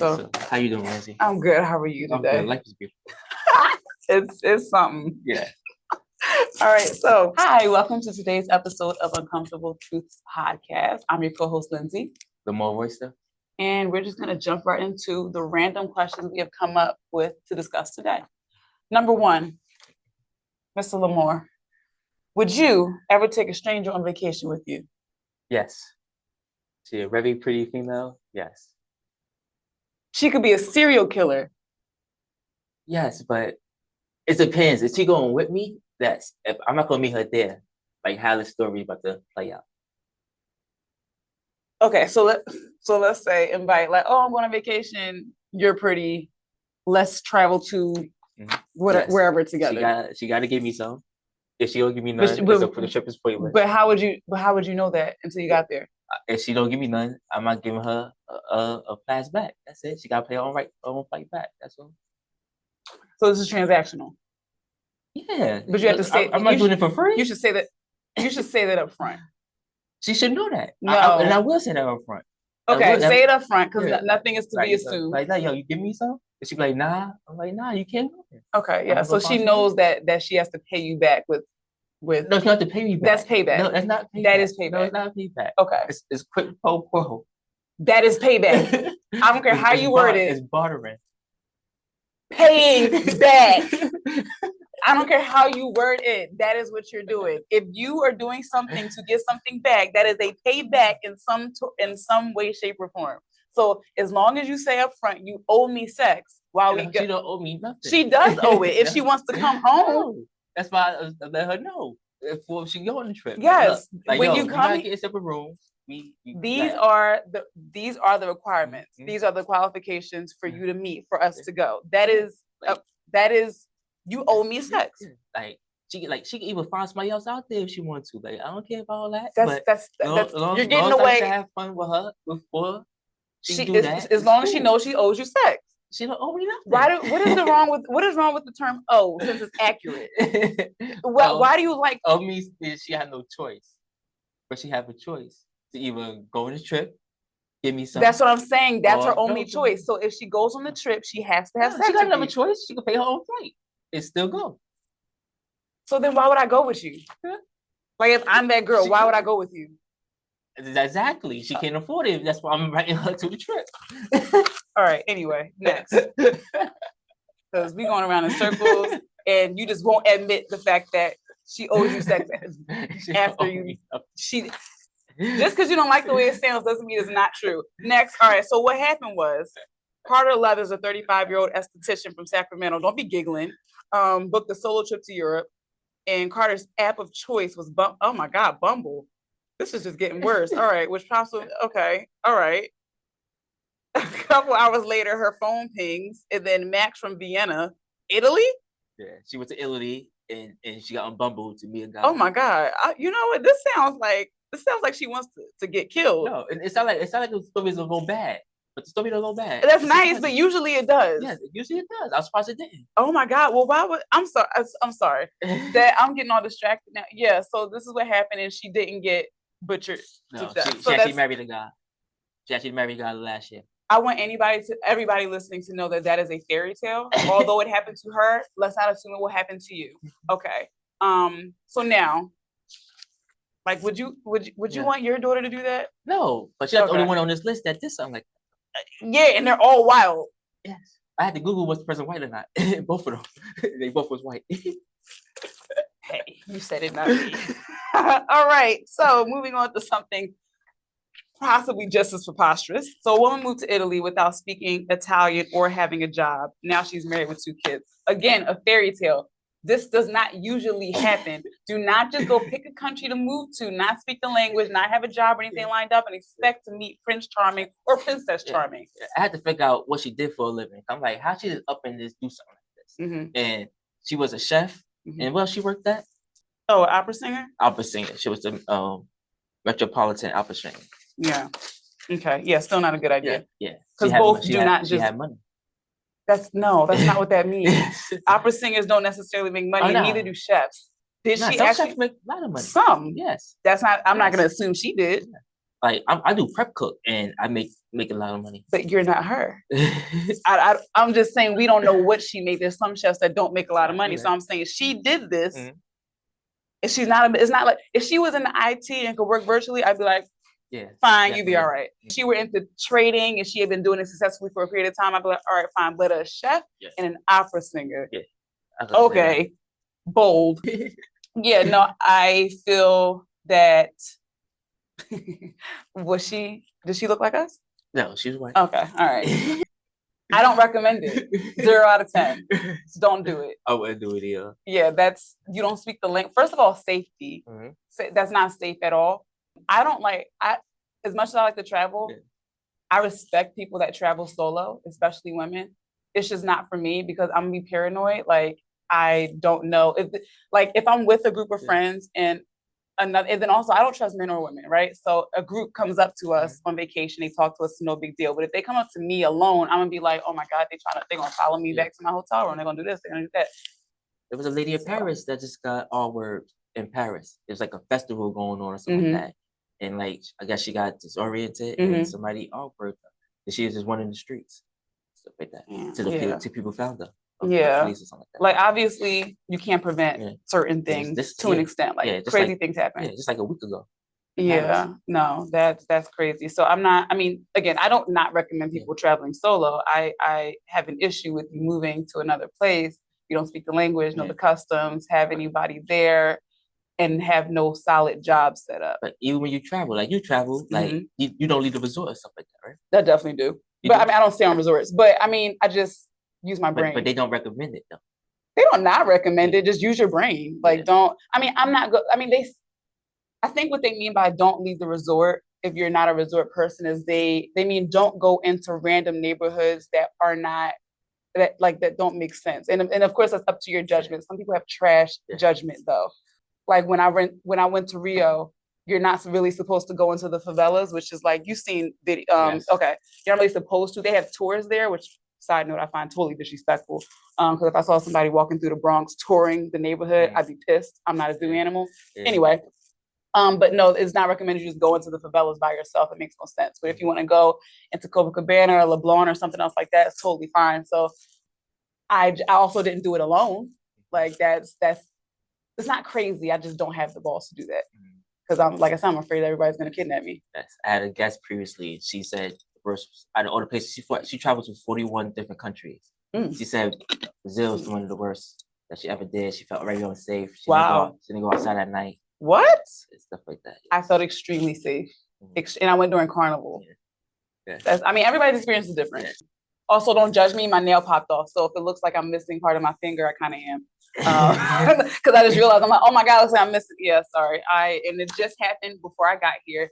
So how you doing, Lindsay? I'm good. How are you today? I'm good. Life is beautiful. It's something. Yeah. All right. So hi, welcome to today's episode of Uncomfortable Truths Podcast. I'm your co-host, Lindsay. The more voice stuff. And we're just gonna jump right into the random questions we have come up with to discuss today. Number one, Mr. Lamore, would you ever take a stranger on vacation with you? Yes. She a very pretty female? Yes. She could be a serial killer. Yes, but it depends. Is she going with me? That's if I'm not gonna meet her there. Like how the story about to play out. Okay, so let's say invite like, oh, I'm going on vacation. You're pretty. Let's travel to wherever together. She got to give me some. If she don't give me none, the trip is pointless. But how would you know that until you got there? If she don't give me none, I'm not giving her a pass back. That's it. She got to pay her own flight back. That's all. So this is transactional. Yeah, but you have to say I'm not doing it for free. You should say that. You should say that up front. She should know that. No, and I will say that up front. Okay, say it up front because nothing is to be assumed. Like, yo, you give me some? And she be like, nah. I'm like, nah, you can't go there. Okay, yeah. So she knows that she has to pay you back with. No, she not to pay me back. That's payback. No, that's not payback. That is payback. No, it's not payback. Okay. It's quid pro quo. That is payback. I don't care how you word it. It's bartering. Paying back. I don't care how you word it. That is what you're doing. If you are doing something to get something back, that is a payback in some way, shape, or form. So as long as you say up front, you owe me sex while we go. She don't owe me nothing. She does owe it if she wants to come home. No. That's why I let her know before she go on the trip. Yes, like, when you come, get a separate room. These are the requirements. Mm-hmm. These are the qualifications for you to meet for us to go. That is you owe me sex. Like she can even find somebody else out there if she wants to. Like I don't care about all that. That's you're getting away. To have fun with her before she do that. As long as she knows she owes you sex. She don't owe me nothing. What is wrong with the term "owe" since it's accurate? Why do you like? Owe means she had no choice, but she have a choice to either go on the trip, give me something. That's what I'm saying. That's her only choice. So if she goes on the trip, she has to have sex. She got another choice. She can pay her own flight. It still go. So then why would I go with you? Like if I'm that girl, why would I go with you? Exactly. She can't afford it. That's why I'm inviting her to the trip. All right. Anyway, next. Because we going around in circles and you just won't admit the fact that she owes you sex after you. Just because you don't like the way it sounds doesn't mean it's not true. Next. All right. So what happened was Carter Love is a 35-year-old esthetician from Sacramento. Don't be giggling. Booked a solo trip to Europe, and Carter's app of choice was oh my God, Bumble. This is just getting worse. All right, which possibly okay. All right. A couple hours later, her phone pings, and then Max from Vienna, Italy. Yeah, she went to Italy, and she got on Bumble to meet a guy. Oh my God! You know what? This sounds like she wants to get killed. No, it's not like the story's a little bad. But the story don't go bad. That's nice, but usually it does. Yes, usually it does. I was surprised it didn't. Oh my God! Well, why would I'm sorry that I'm getting all distracted now. Yeah, so this is what happened, and she didn't get butchered. No, she actually married a guy. She actually married a guy last year. I want everybody listening to know that is a fairy tale. Although it happened to her, let's not assume it will happen to you. Okay. So now, like, would you want your daughter to do that? No, but she's not the only one on this list that did something like that. Yeah, and they're all wild. Yes. I had to Google was the person white or not. Both of them. They both was white. Hey, you said it, not me. All right. So moving on to something possibly just as preposterous. So a woman moved to Italy without speaking Italian or having a job. Now she's married with 2 kids. Again, a fairy tale. This does not usually happen. Do not just go pick a country to move to, not speak the language, not have a job or anything lined up, and expect to meet Prince Charming or Princess Charming. I had to figure out what she did for a living. I'm like, how she just up in this, do something like this? Mm-hmm. And she was a chef. Mm-hmm. And where she worked at? Oh, opera singer? Opera singer. She was the Metropolitan opera singer. Yeah. Okay. Yeah, still not a good idea. Yeah. Because both do not just... She had money. That's not what that means. Opera singers don't necessarily make money, and neither do chefs. Did she actually chefs make a lot of money? Some, yes. That's not. I'm not going to assume she did. Like I do prep cook and I make a lot of money. But you're not her. I'm just saying we don't know what she made. There's some chefs that don't make a lot of money. So I'm saying she did this. And she's not, it's not like, if she was in the IT and could work virtually, I'd be like, yeah, fine, you'd be all right. If she were into trading and she had been doing it successfully for a period of time, I'd be like, all right, fine, but a chef and an opera singer. Yeah. Okay, bold. Yeah, no, I feel that, did she look like us? No, she was white. Okay, all right. I don't recommend it. 0 out of 10. Don't do it. I wouldn't do it either. Yeah, you don't speak the language. First of all, safety. That's not safe at all. I don't like, as much as I like to travel, I respect people that travel solo, especially women. It's just not for me because I'm gonna be paranoid. Like, I don't know if I'm with a group of friends and then also I don't trust men or women, right? So a group comes up to us on vacation, they talk to us, no big deal. But if they come up to me alone, I'm gonna be like, oh my God, they're gonna follow me back to my hotel room. They're gonna do this, they're gonna do that. There was a lady in Paris that just got all work in Paris. There's like a festival going on or something like that. And like, I guess she got disoriented and somebody offered her. And she was just running the streets. Stuff like that. Till people found her. Yeah. Like obviously you can't prevent certain things to an extent. Like crazy things happen. Yeah, just like a week ago. Yeah, no, that's crazy. So again, I don't not recommend people traveling solo. I have an issue with you moving to another place. You don't speak the language, know the customs, have anybody there, and have no solid job set up. But even when you travel, like you don't leave the resort or stuff like that, right? I definitely do. I don't stay on resorts. But I just use my brain. But they don't recommend it though. They don't not recommend it. Just use your brain. Like I'm not good. I think what they mean by don't leave the resort, if you're not a resort person, is they mean don't go into random neighborhoods that are not that don't make sense. And of course that's up to your judgment. Some people have trash judgment though. Like when I went to Rio, you're not really supposed to go into the favelas, which is like you've seen video. Okay, you're not really supposed to. They have tours there, which side note I find totally disrespectful. Because if I saw somebody walking through the Bronx touring the neighborhood, I'd be pissed. I'm not a zoo animal. Anyway. But no, it's not recommended you just go into the favelas by yourself. It makes no sense. But if you want to go into Copacabana or LeBlanc or something else like that, it's totally fine. So I also didn't do it alone. Like it's not crazy. I just don't have the balls to do that. Because I'm afraid everybody's gonna kidnap me. Yes. I had a guest previously. She said out of all the places she traveled to 41 different countries. She said Brazil was one of the worst that she ever did. She felt very unsafe. She didn't go outside at night. What? Stuff like that. I felt extremely safe. And I went during Carnival. Everybody's experience is different. Also, don't judge me. My nail popped off. So if it looks like I'm missing part of my finger, I kind of am. Because I just realized, I'm like, oh my God, looks like I'm missing. Yeah, sorry. And it just happened before I got here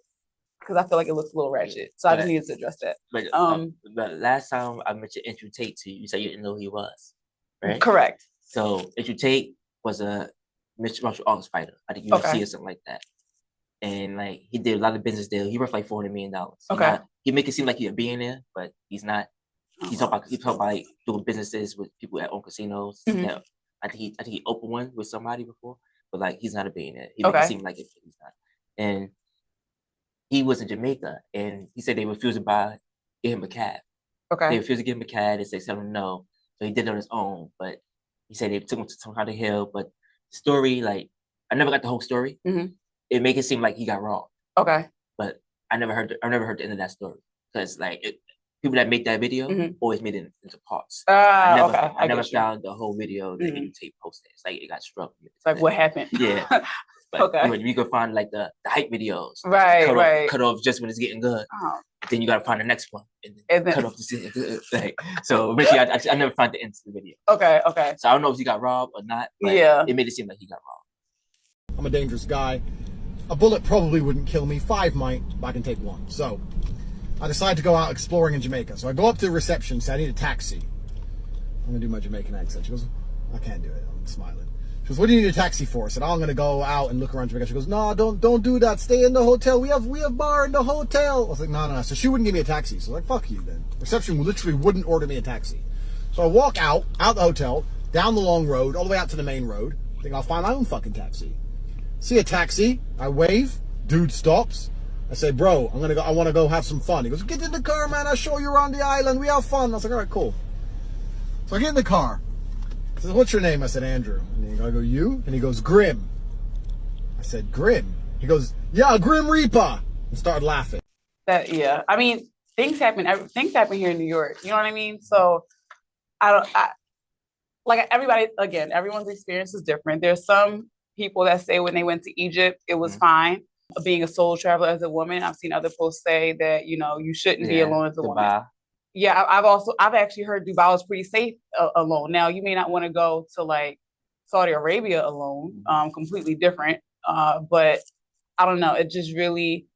because I feel like it looks a little ratchet. So I just needed to address that. But last time I mentioned Andrew Tate to you, you said you didn't know who he was, right? Correct. So Andrew Tate was a mixed martial arts fighter. I think UFC or something like that. And like he did a lot of business deals. He worth like $400 million. He make it seem like he's a billionaire, but he's not. He talk about like doing businesses with people that own casinos. Yeah, I think he opened one with somebody before, but like he's not a billionaire. He make it seem like he's not. And he was in Jamaica, and he said they refused to give him a cab. They refused to give him a cab. They said tell him no, so he did it on his own. But he said they took him to some kind of hill, but story, like I never got the whole story. It make it seem like he got robbed. But I never heard the end of that story because like people that make that video always made it into parts. I never found the whole video that Andrew Tate posted. It's like it got struck. It's like what happened? Yeah. But you could find like the hype videos. Cut off just when it's getting good. Then you gotta find the next one and then cut off the like. So basically, I never found the end of the video. So I don't know if he got robbed or not. But it made it seem like he got robbed. I'm a dangerous guy. A bullet probably wouldn't kill me. 5 might, but I can take 1. So I decided to go out exploring in Jamaica. So I go up to the reception, say I need a taxi. I'm gonna do my Jamaican accent. She goes, I can't do it. I'm smiling. She goes, what do you need a taxi for? I said, I'm gonna go out and look around Jamaica. She goes, no, don't do that. Stay in the hotel. We have bar in the hotel. I was like, no. So she wouldn't give me a taxi. So I was like, fuck you then. Reception literally wouldn't order me a taxi. So I walk out the hotel, down the long road, all the way out to the main road. I think I'll find my own fucking taxi. See a taxi, I wave, dude stops. I say, bro, I want to go have some fun. He goes, get in the car, man. I'll show you around the island. We have fun. I was like, all right, cool. So I get in the car. He says, what's your name? I said, Andrew. And I go, you? And he goes, Grim. I said, Grim? He goes, yeah, Grim Reaper. And started laughing. Yeah. I mean, things happen here in New York. You know what I mean? So like everybody, again, everyone's experience is different. There's some people that say when they went to Egypt, it was fine. Being a solo traveler as a woman, I've seen other posts say that, you know, you shouldn't be alone as a woman. Yeah, I've actually heard Dubai is pretty safe alone. Now, you may not want to go to like Saudi Arabia alone, completely different. But I don't know. It just really,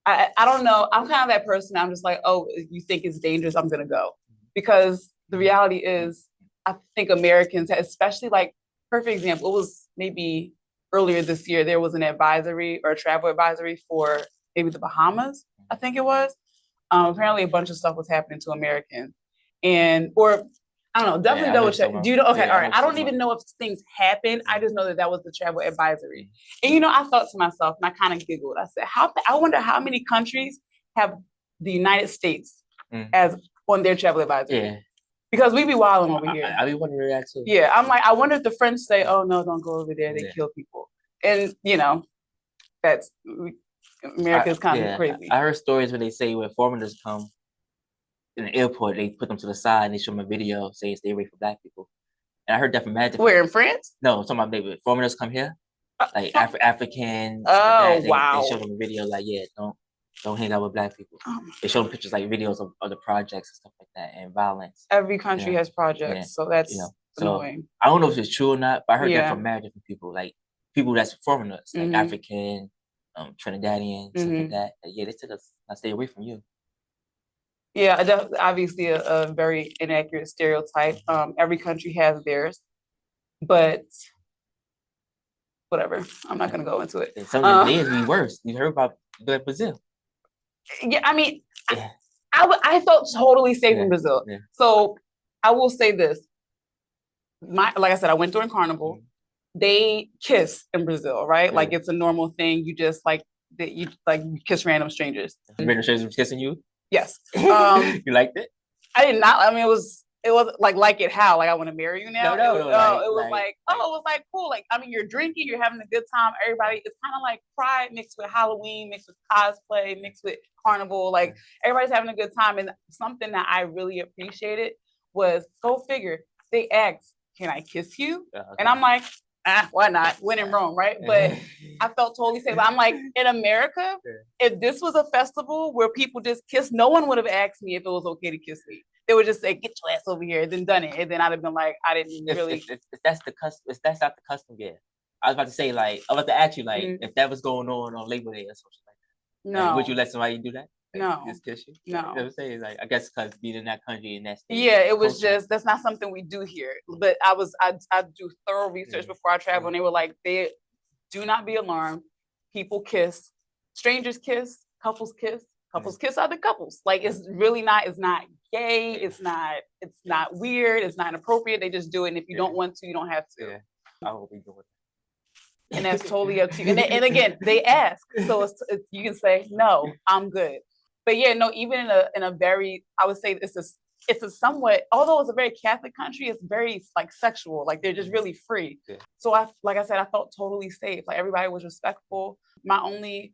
I don't know. I'm kind of that person. I'm just like, oh, you think it's dangerous? I'm going to go. Because the reality is, I think Americans, especially like, perfect example, it was maybe earlier this year, there was an advisory or a travel advisory for maybe the Bahamas, I think it was. Apparently a bunch of stuff was happening to Americans. Or I don't know, definitely double check. Do you know? Okay, all right. I don't even know if things happen. I just know that that was the travel advisory. And, you know, I thought to myself, and I kind of giggled. I said, I wonder how many countries have the United States as on their travel advisory. Yeah. Because we be wilding over here. I be wondering that too. Yeah, I'm like, I wonder if the French say, oh, no, don't go over there. They kill people. And, you know, America's kind of crazy. I heard stories when they say when foreigners come in the airport, they put them to the side and they show them a video saying stay away from Black people. And I heard that from mad different. Where, in France? No, I'm talking about maybe foreigners come here, like Africans. Oh, wow. They show them a video like, yeah, don't hang out with Black people. They show them pictures like videos of the projects and stuff like that and violence. Every country has projects, so that's annoying. I don't know if it's true or not, but I heard that from mad different people, like people that's foreigners, like African, Trinidadian, stuff like that. Yeah, they told us I stay away from you. Yeah, obviously a very inaccurate stereotype. Every country has theirs, but whatever. I'm not going to go into it. And some of the names be worse. You heard about Brazil? Yeah, I mean, I felt totally safe in Brazil. Yeah. So I will say this. Like I said, I went during Carnival. They kiss in Brazil, right? Yeah. Like it's a normal thing. You just you kiss random strangers. Random strangers kissing you? Yes. You liked it? I did not. I mean, it was like it how? Like I want to marry you now? No. It was like cool. Like, I mean, you're drinking, you're having a good time. Everybody, it's kind of like Pride mixed with Halloween, mixed with cosplay, mixed with Carnival. Like everybody's having a good time. And something that I really appreciated was, go figure, they asked, can I kiss you? Okay. And I'm like, why not? When in Rome, right? But I felt totally safe. I'm like, in America, if this was a festival where people just kiss, no one would have asked me if it was okay to kiss me. They would just say, get your ass over here, then done it. And then I'd have been like, I didn't really. If that's the custom, if that's not the custom, yeah. I was about to say, like, I was about to ask you, like, if that was going on Labor Day or something like that. No. Like, would you let somebody do that? Like, no. Just kiss you? No. You know what I'm saying? Like, I guess because being in that country and that state. Yeah, it was just, that's not something we do here. But I do thorough research before I travel, and they were like, they do not be alarmed. People kiss, strangers kiss, couples kiss other couples. Like, it's really not, it's not gay, it's not weird, it's not inappropriate. They just do it. And if you don't want to, you don't have to. Yeah. I hope we do it. And that's totally up to you. And again, they ask. So it's, you can say, no, I'm good. But yeah, no, even in a very, I would say it's a somewhat, although it's a very Catholic country, it's very like sexual. Like they're just really free. Yeah. So like I said, I felt totally safe. Like everybody was respectful. My only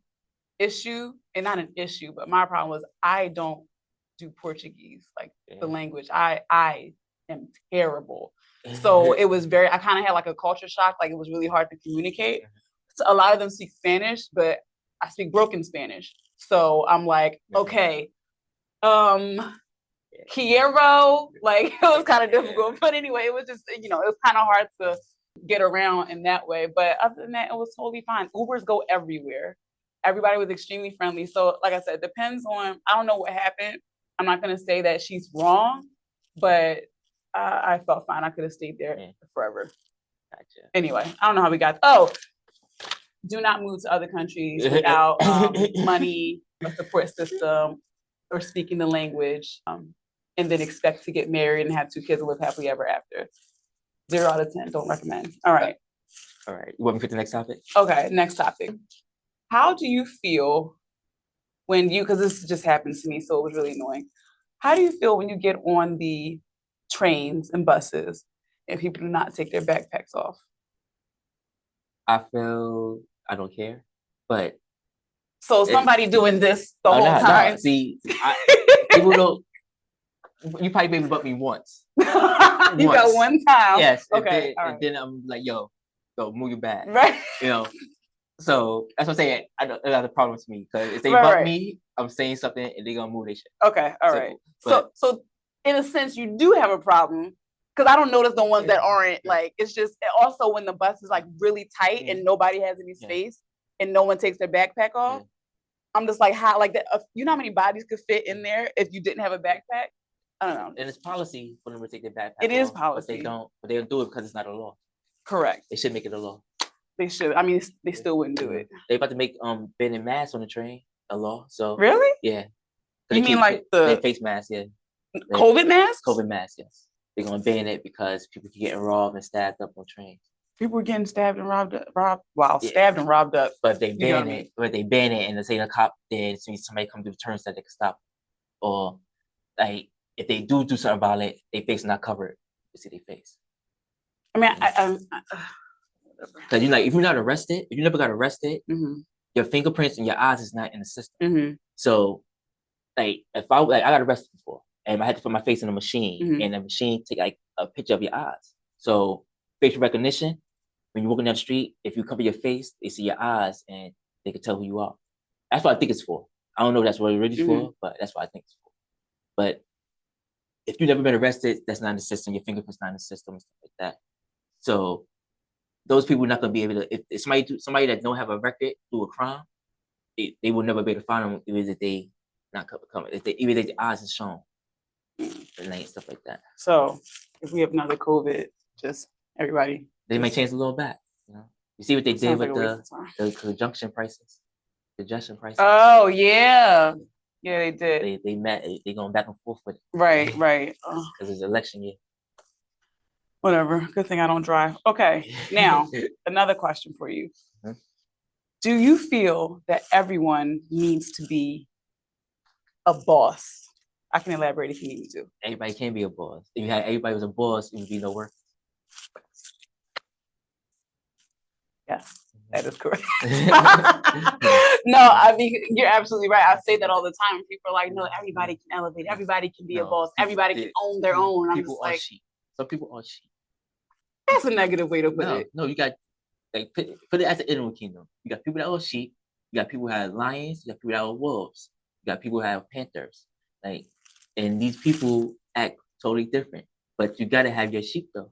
issue, and not an issue, but my problem was I don't do Portuguese, like the language. I am terrible. So it was I kind of had like a culture shock. Like it was really hard to communicate. So a lot of them speak Spanish, but I speak broken Spanish. So I'm like, okay, quiero, like it was kind of difficult. But anyway, it was just, it was kind of hard to get around in that way. But other than that, it was totally fine. Ubers go everywhere. Everybody was extremely friendly. So like I said, it depends on, I don't know what happened. I'm not going to say that she's wrong, but I felt fine. I could have stayed there forever. Gotcha. Anyway, I don't know how we got. Do not move to other countries without money, a support system, or speaking the language, and then expect to get married and have 2 kids and live happily ever after. 0 out of 10. Don't recommend. All right. All right. You want me to the next topic? Okay. Next topic. How do you feel when you, because this just happened to me, so it was really annoying. How do you feel when you get on the trains and buses and people do not take their backpacks off? I feel I don't care, but so somebody doing this the whole no, time. No. See, people don't. You probably maybe bumped me once. You got one time. Yes. Okay. And then I'm like, yo, move your bag. Right. You know. So that's what I'm saying. I don't have a problem with me because if they bump me, I'm saying something and they're gonna move their shit. Okay. All right. So in a sense, you do have a problem. Because I don't notice the ones that aren't like, it's just also when the bus is like really tight and nobody has any space and no one takes their backpack off. I'm just like, how, like, you know how many bodies could fit in there if you didn't have a backpack? I don't know. And it's policy for them to take their backpack It is policy. But they don't do it because it's not a law. Correct. They should make it a law. They should. I mean, they still wouldn't do it. They about to make banning masks on the train a law. So really? Yeah. You mean like the face mask? Yeah. COVID masks? COVID masks, yes. They're gonna ban it because people can get robbed and stabbed up on trains. People were getting stabbed and robbed up. Stabbed and robbed up. But they ban it. But they ban it, and they say the cop then somebody come to the turnstile they can stop. Or like if they do something about it, their face not covered. You see their face. I mean, because if you're not arrested, if you never got arrested, your fingerprints and your eyes is not in the system. So, like, if I got arrested before, and I had to put my face in a machine, and the machine take like a picture of your eyes. So, facial recognition, when you're walking down the street, if you cover your face, they see your eyes, and they can tell who you are. That's what I think it's for. I don't know if that's what it's really for, but that's what I think it's for. But if you've never been arrested, that's not in the system. Your fingerprints not in the system, stuff like that. So those people are not going to be able to. If somebody that don't have a record do a crime, they will never be able to find them even if they not cover. Even if the eyes is shown, and stuff like that. So if we have another COVID, just everybody. They may change a little back. You see what they did with the conjunction prices. Congestion prices. Oh yeah. Yeah, they did. They going back and forth with it. Right. Because it's election year. Whatever. Good thing I don't drive. Okay. Now, another question for you. Do you feel that everyone needs to be a boss? I can elaborate if you need me to. Everybody can be a boss. If you had everybody was a boss, it would be no work. Yes. That is correct. No, I mean, you're absolutely right. I say that all the time. People are like, no, everybody can elevate. Everybody can be a boss. Everybody can own their own. I'm just like, some people are sheep. That's a negative way to put it. No, you got, like, put it as an animal kingdom. You got people that are sheep. You got people who have lions. You got people that are wolves. You got people who have panthers. Like, and these people act totally different. But you got to have your sheep, though.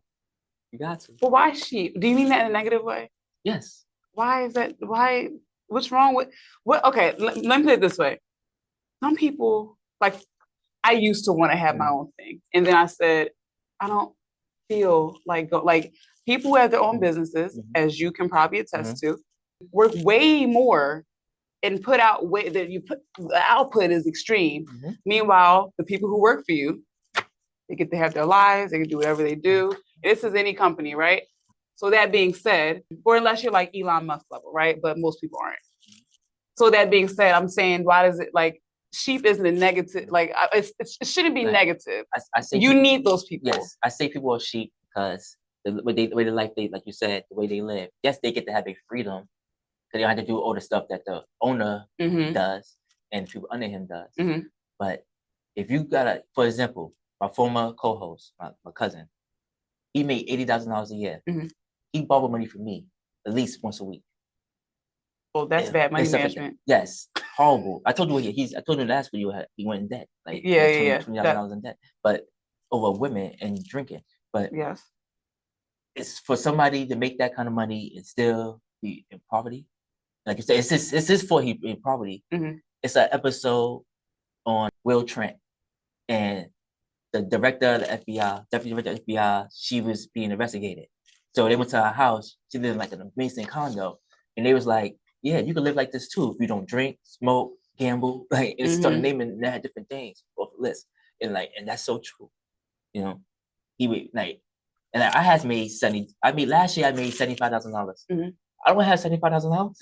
You got to. But why sheep? Do you mean that in a negative way? Yes. Why is that? Why? What's wrong with what? Okay, let me put it this way. Some people, like, I used to want to have my own thing, and then I said, I don't feel like people who have their own businesses, as you can probably attest to, work way more and put out way that the output is extreme. Meanwhile, the people who work for you, they get to have their lives, they can do whatever they do. This is any company, right? So that being said, or unless you're like Elon Musk level, right? But most people aren't. So that being said, I'm saying, why does it, like, sheep isn't a negative, like, it shouldn't be negative. I say you need those people. Yes, I say people are sheep because the way the life they, like you said, the way they live. Yes, they get to have their freedom because they don't have to do all the stuff that the owner does and people under him does. But if you got for example, my former co-host, my cousin, he made $80,000 a year. He borrowed money from me at least once a week. Well, that's bad money management. Yes, horrible. I told you I told you last video he went in debt. Like $20,000 in debt, but over women and drinking. But yes, it's for somebody to make that kind of money and still be in poverty. Like you said, it's his fault he in poverty. It's an episode on Will Trent and the director of the FBI, deputy director of the FBI. She was being investigated. So they went to her house. She lived in like an amazing condo. And they was like, yeah, you can live like this too. If you don't drink, smoke, gamble. Like, it started naming that different things off the list. And that's so true. You know, he would like, and I had made last year I made $75,000. I don't have $75,000.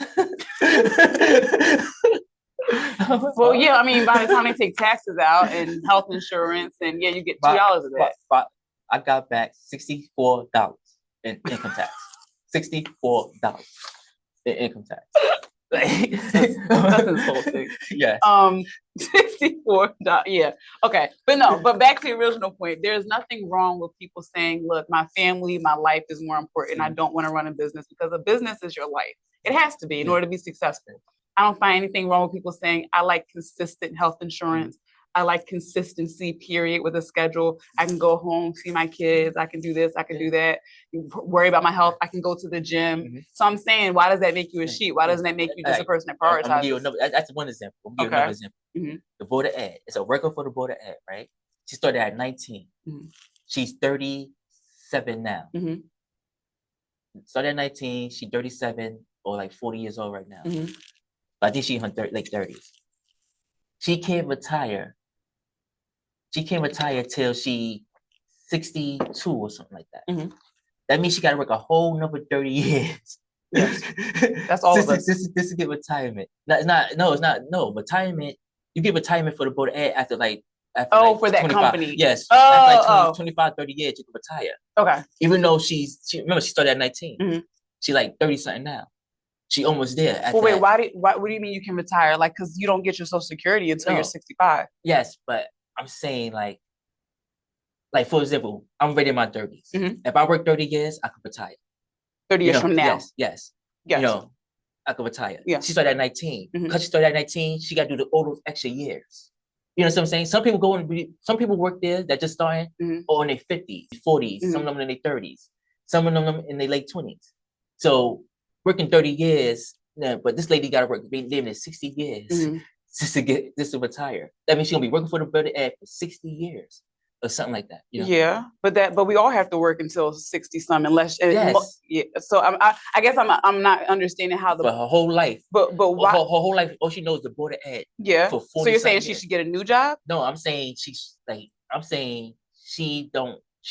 I Well, yeah, I mean, by the time they take taxes out and health insurance, and yeah, you get $2 of that. But I got back $64 in income tax. $64 in income tax. That's insulting. Yes. $64. Yeah. Okay. But no, but back to the original point. There's nothing wrong with people saying, look, my family, my life is more important. I don't want to run a business, because a business is your life. It has to be in order to be successful. I don't find anything wrong with people saying, I like consistent health insurance. I like consistency, period, with a schedule. I can go home, see my kids. I can do this. I can do that. Worry about my health. I can go to the gym. So I'm saying, why does that make you a sheep? Why doesn't that make you just a person that prioritizes? That's one example. I'm gonna give you another example. The Board of Ed. It's a worker for the Board of Ed, right? She started at 19. She's 37 now. Started at 19. She's 37 or like 40 years old right now. But I think she's in her late 30s. She can't retire. She can't retire till she 62 or something like that. That means she got to work a whole another 30 years. Yes. That's all of us. This to get retirement. It's not. No, retirement. You get retirement for the Board of Ed after for that 25, company. Yes. After 25, 30 years, you can retire. Okay. Even though remember, she started at 19. She like 30 something now. She almost there. Well, wait, what do you mean you can retire? Like, because you don't get your Social Security until you're 65. Yes, but I'm saying like for example, I'm already in my 30s. If I work 30 years, I could retire. 30 years from now. Yes. I could retire. Yeah. She started at 19. Because she started at 19, she got to do all those extra years. You know what I'm saying? Some people work there that just starting or in their 50s, 40s, some of them in their 30s, some of them in their late 20s. So working 30 years, but this lady got to work, living in 60 years just to retire. That means she's gonna be working for the Board of Ed for 60 years or something like that. You know? Yeah, but we all have to work until 60 some, unless So I guess I'm not understanding how for her whole life. But why? Her whole life, all she knows is the Board of Ed. Yeah. For 40 so you're saying years. She should get a new job? No, I'm saying she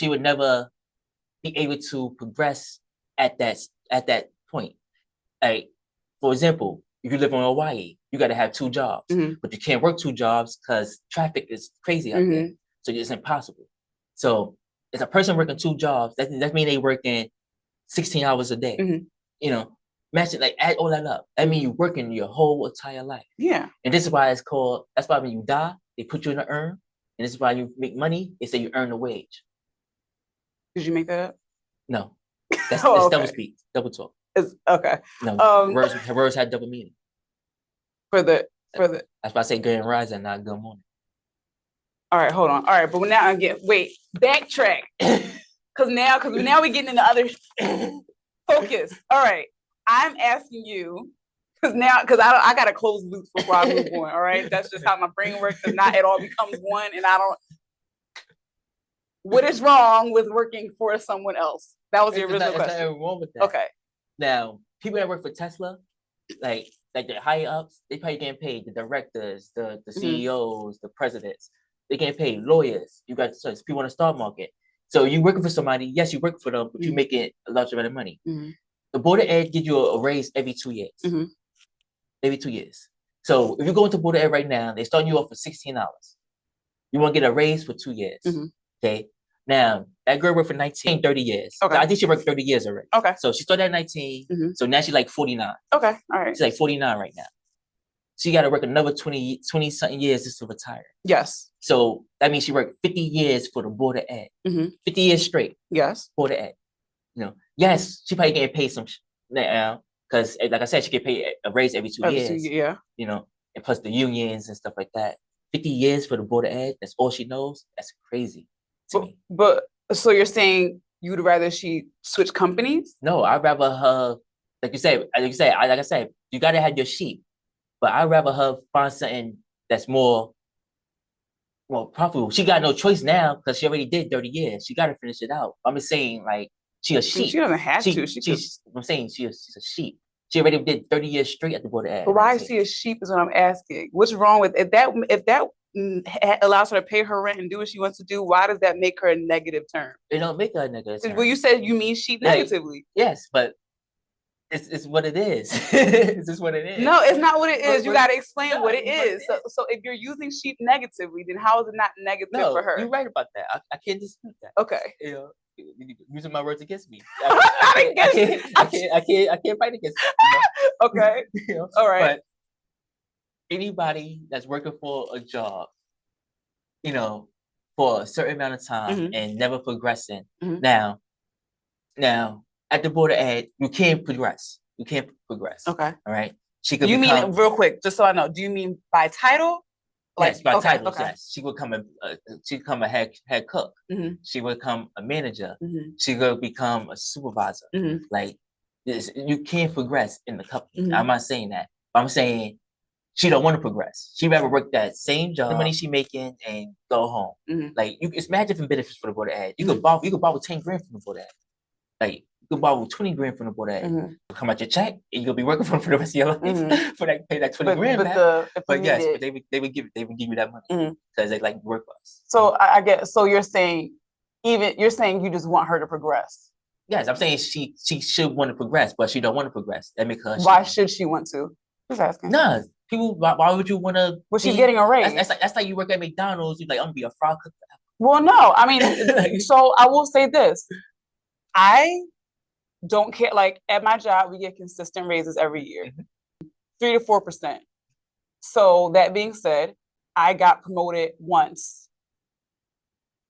would never be able to progress at that point. Like, for example, if you live in Hawaii, you got to have 2 jobs, but you can't work 2 jobs because traffic is crazy out there. So it's impossible. So if a person working 2 jobs, that means they working 16 hours a day. You know, imagine, like, add all that up. That means you're working your whole entire life. Yeah. And this is why that's why when you die, they put you in the urn. And this is why you make money, they say you earn a wage. Did you make that up? No. That's double speak, double talk. It's okay. No, her words had double meaning. That's why I say good and rising, not good morning. All right, hold on. All right, but now backtrack. Cause now we're getting into other focus. All right. I'm asking you, because I gotta close loops before I move on. All right. That's just how my brain works. Because not it all becomes one, and I don't. What is wrong with working for someone else? That was the original question. There's nothing wrong with that. Okay. Now, people that work for Tesla, like the higher ups, they probably getting paid. The directors, the CEOs, the presidents, they getting paid. Lawyers, you got people in the stock market. So you working for somebody, yes, you work for them, but you making a large amount of money. The Board of Ed gives you a raise every 2 years. Every 2 years. So if you go into Board of Ed right now, they starting you off for $16. You want to get a raise for 2 years. Okay. Now, that girl worked for 19, 30 years. Okay. I think she worked 30 years already. Okay. So she started at 19. So now she's like 49. Okay. All right. She's like 49 right now. She got to work another 20 something years just to retire. Yes. So that means she worked 50 years for the Board of Ed. 50 years straight. Yes. Board of Ed. You know, yes, she probably getting paid some now because, like I said, she get paid a raise every 2 years. Yeah. You know, and plus the unions and stuff like that. 50 years for the Board of Ed. That's all she knows. That's crazy. But so you're saying you would rather she switch companies? No, I'd rather her, like I said, you gotta have your sheep, but I'd rather her find something that's more profitable. She got no choice now because she already did 30 years. She gotta finish it out. I'm just saying, like, she a sheep. She doesn't have to. I'm saying she's a sheep. She already did 30 years straight at the Board of Ed. But why is she a sheep is what I'm asking. What's wrong with if that allows her to pay her rent and do what she wants to do? Why does that make her a negative term? It don't make her a negative term. Well, you said you mean sheep negatively. Yes, but It's what it is. It's just what it is. No, it's not what it is. You But- got to explain no, what it it's what it is. So if you're using sheep negatively, then how is it not negative No, for her? you're right about that. I can't dispute that. Okay. You know, you're using my words against me. I'm not against I can't fight against that. Okay. You know? All right. But anybody that's working for a job, you know, for a certain amount of time and never progressing. Now, at the Board of Ed, you can't progress. You can't progress. Okay. All right. She could You become, mean, real quick, just so I know, do you mean by title? yes, by okay, titles, okay. yes. She would become a head cook. She would become a manager. She could become a supervisor. Like this, you can't progress in the company. I'm not saying that. I'm saying she don't want to progress. She rather work that same job, the money she making, and go home. Like it's mad different benefits for the Board of Ed. You could borrow 10 grand from the Board of Ed. Like you could borrow 20 grand from the Board of Ed. Come out your check, and you'll be working for the rest of your life for that, pay that 20 grand back. But yes, but they would give you that money because they like work for us. So I get. So you're saying you just want her to progress. Yes, I'm saying she should want to progress, but she don't want to progress. That makes her. Why should she want to? Just asking. Nah, people. Why would you want to? Well, she's getting a raise. That's like you work at McDonald's. You're like, I'm gonna be a fry cook. Well, no, I mean, so I will say this. I don't care. Like at my job, we get consistent raises every year, 3 to 4%. So that being said, I got promoted once.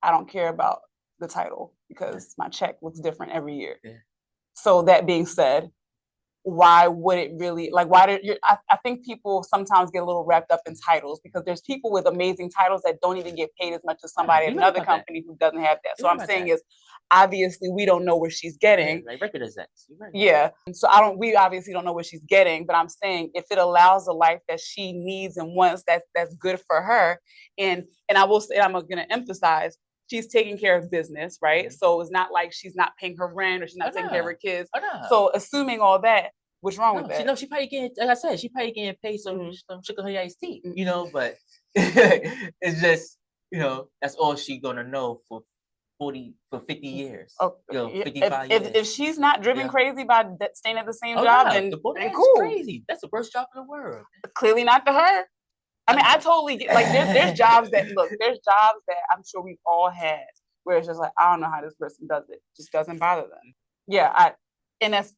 I don't care about the title because my check looks different every year. So that being said, why would it really, like, why did you, I think people sometimes get a little wrapped up in titles because there's people with amazing titles that don't even get paid as much as somebody at another company who doesn't have that. So I'm saying is, obviously we don't know where she's getting. Like represents. Yeah. So we obviously don't know what she's getting, but I'm saying if it allows the life that she needs and wants, that's good for her. And I will say, I'm going to emphasize, she's taking care of business, right? So it's not like she's not paying her rent or she's not taking care of her kids. So assuming all that, what's wrong with that? She probably getting, like I said, she probably getting paid some sugar honey iced tea, you know, but it's just, you know, that's all she gonna know for 50 years. Oh, you know, 55 years. If she's not driven crazy by staying at the same job, nah, then that's cool. crazy. That's the worst job in the world. Clearly not to her. I mean, I totally get, like, there's jobs that, look, there's jobs that I'm sure we've all had where it's just like, I don't know how this person does it. Just doesn't bother them. Yeah, and that's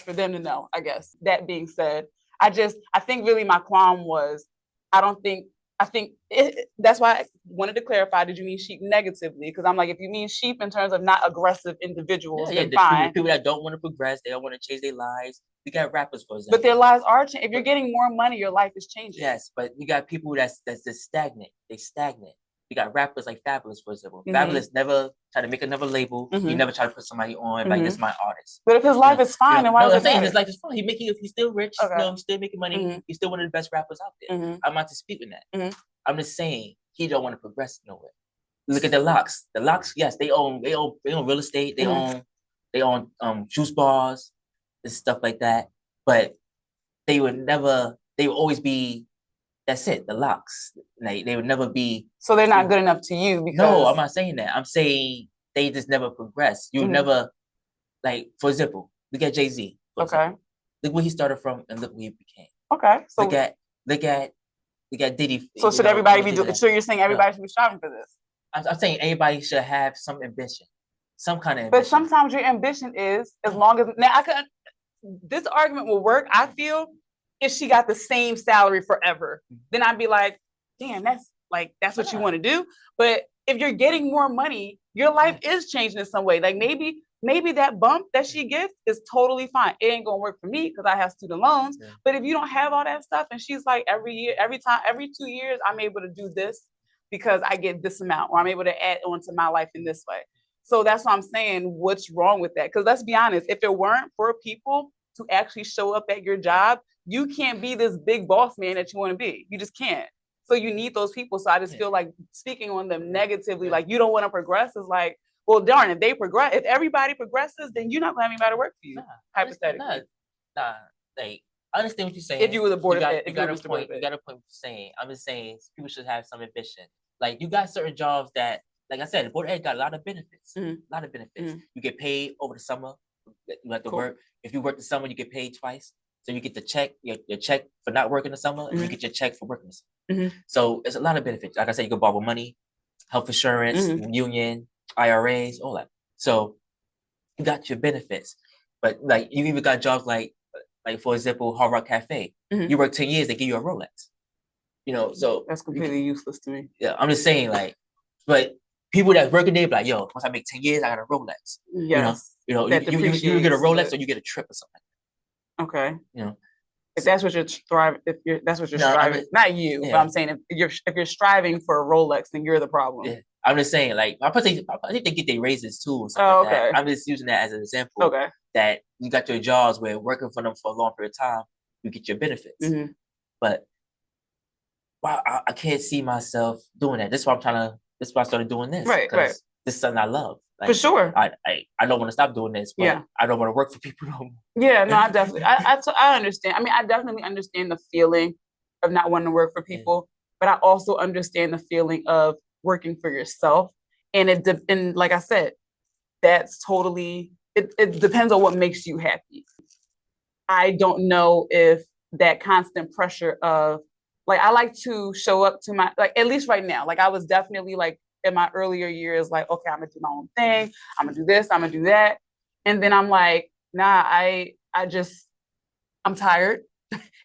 for them to know, I guess. That being said, I think really my qualm was, that's why I wanted to clarify, did you mean sheep negatively? Because I'm like, if you mean sheep in terms of not aggressive individuals, then fine. People that don't want to progress, they don't want to change their lives. We got rappers, for example. But their lives are changing. If you're getting more money, your life is changing. Yes, but you got people that's just stagnant. They stagnant. You got rappers like Fabulous, for example. Fabulous never try to make another label. He never try to put somebody on like, this is my artist. But if his life is fine, then why is it saying his life is fine. He's still rich. Okay. You know, he's still making money. He's still one of the best rappers out there. I'm not disputing that. I'm just saying he don't want to progress nowhere. Look at the Locks. The Locks, yes, they own real estate. They own juice bars and stuff like that. But they would always be, that's it, the Locks. Like, they would never be. So they're not good enough to you because. No, I'm not saying that. I'm saying they just never progress. You never, like, for example, look at Jay-Z. Okay. Look where he started from and look where he became. Okay. So look at Diddy. So should everybody be doing? So you're saying everybody should be striving for this? I'm saying everybody should have some ambition, some kind of ambition. But sometimes your ambition is, as long as, now this argument will work, I feel, if she got the same salary forever. Then I'd be like, damn, that's what you want to do. But if you're getting more money, your life is changing in some way. Like maybe that bump that she gets is totally fine. It ain't gonna work for me because I have student loans. But if you don't have all that stuff and she's like, every 2 years, I'm able to do this because I get this amount, or I'm able to add on to my life in this way. So that's what I'm saying. What's wrong with that? Because let's be honest, if it weren't for people to actually show up at your job, you can't be this big boss man that you want to be. You just can't. So you need those people. So I just feel like speaking on them negatively, like you don't want to progress, is like, well, darn, if everybody progresses, then you're not going to have anybody to work for you, hypothetically. Nah, like, I understand what you're saying. If you were the board of ed, you got a point. You got a point. Saying, I'm just saying people should have some ambition. Like, you got certain jobs that, like I said, the board of ed got a lot of benefits. A lot of benefits. You get paid over the summer. You have to Cool. work. If you work the summer, you get paid twice. So you get the check, your check for not working the summer, and you get your check for working the summer. So it's a lot of benefits. Like I said, you can borrow money, health insurance, union, IRAs, all that. So you got your benefits. But like you even got jobs like for example, Hard Rock Cafe. You work 10 years, they give you a Rolex. You know, so that's completely useless to me. Yeah, I'm just saying, like, but people that's working there be like, yo, once I make 10 years, I got a Rolex. Yes. You know, that you get a Rolex or you get a trip or something. Okay. You know. If that's what you're striving, striving, not you, but I'm saying if you're striving for a Rolex, then you're the problem. Yeah. I'm just saying, like, I think they get their raises too. Oh, okay. That. I'm just using that as an example. Okay. That you got your jobs where working for them for a long period of time, you get your benefits. But wow, I can't see myself doing that. That's why that's why I started doing this. Right. This is something I love. Like, for sure. I don't want to stop doing this, but I don't want to work for people no more. Yeah, no, I definitely, I understand. I mean, I definitely understand the feeling of not wanting to work for people, but I also understand the feeling of working for yourself. And and like I said, that's totally, it depends on what makes you happy. I don't know if that constant pressure of, like, I like to show up to my, like, at least right now, like I was definitely like in my earlier years, like, okay, I'm gonna do my own thing. I'm gonna do this, I'm gonna do that. And then I'm like, nah, I'm tired.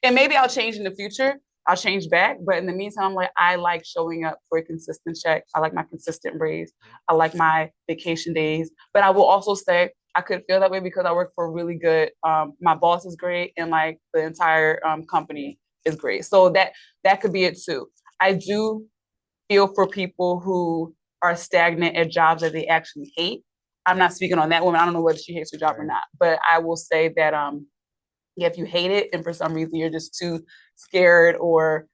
And maybe I'll change in the future. I'll change back. But in the meantime, I'm like, I like showing up for a consistent check. I like my consistent raise. I like my vacation days. But I will also say I could feel that way because I work for a really good, my boss is great, and like the entire company is great. So that could be it too. I do feel for people who are stagnant at jobs that they actually hate. I'm not speaking on that woman. I don't know whether she hates her job or not, but I will say that if you hate it and for some reason you're just too scared or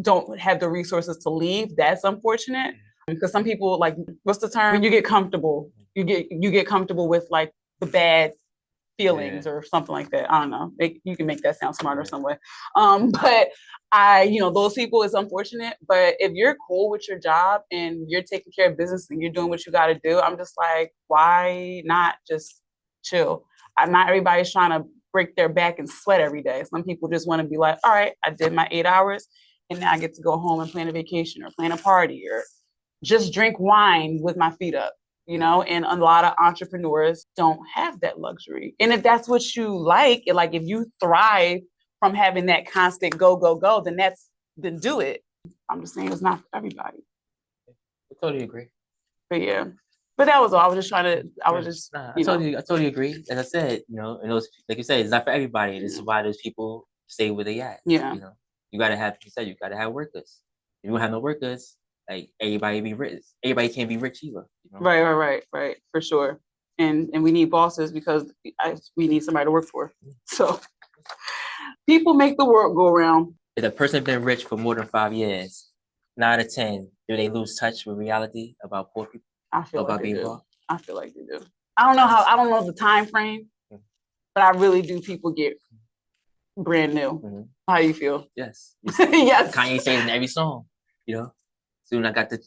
don't have the resources to leave, that's unfortunate. Because some people, like, what's the term? When you get comfortable, you get comfortable with like the bad feelings or something like that. I don't know. You can make that sound smarter some way. But those people, is unfortunate. But if you're cool with your job and you're taking care of business and you're doing what you got to do, I'm just like, why not just chill? Not everybody's trying to break their back and sweat every day. Some people just want to be like, all right, I did my 8 hours and now I get to go home and plan a vacation or plan a party or just drink wine with my feet up. And a lot of entrepreneurs don't have that luxury. And if that's what you like if you thrive from having that constant go, go, go, then do it. I'm just saying it's not for everybody. I totally agree. But yeah, but that was all. I was just I totally agree. As I said, and those, like you said, it's not for everybody. This is why those people stay where they at. Yeah. You gotta have workers. If you don't have no workers, like everybody be rich. Everybody can't be rich either. Right. For sure. And we need bosses because we need somebody to work for. So people make the world go around. If a person been rich for more than 5 years, 9 out of 10, do they lose touch with reality about poor people? I feel like they do. I feel like they do. I don't know the time frame, but I really do. People get brand new. How do you feel? Yes. Yes. Kanye says in every song, Soon I got the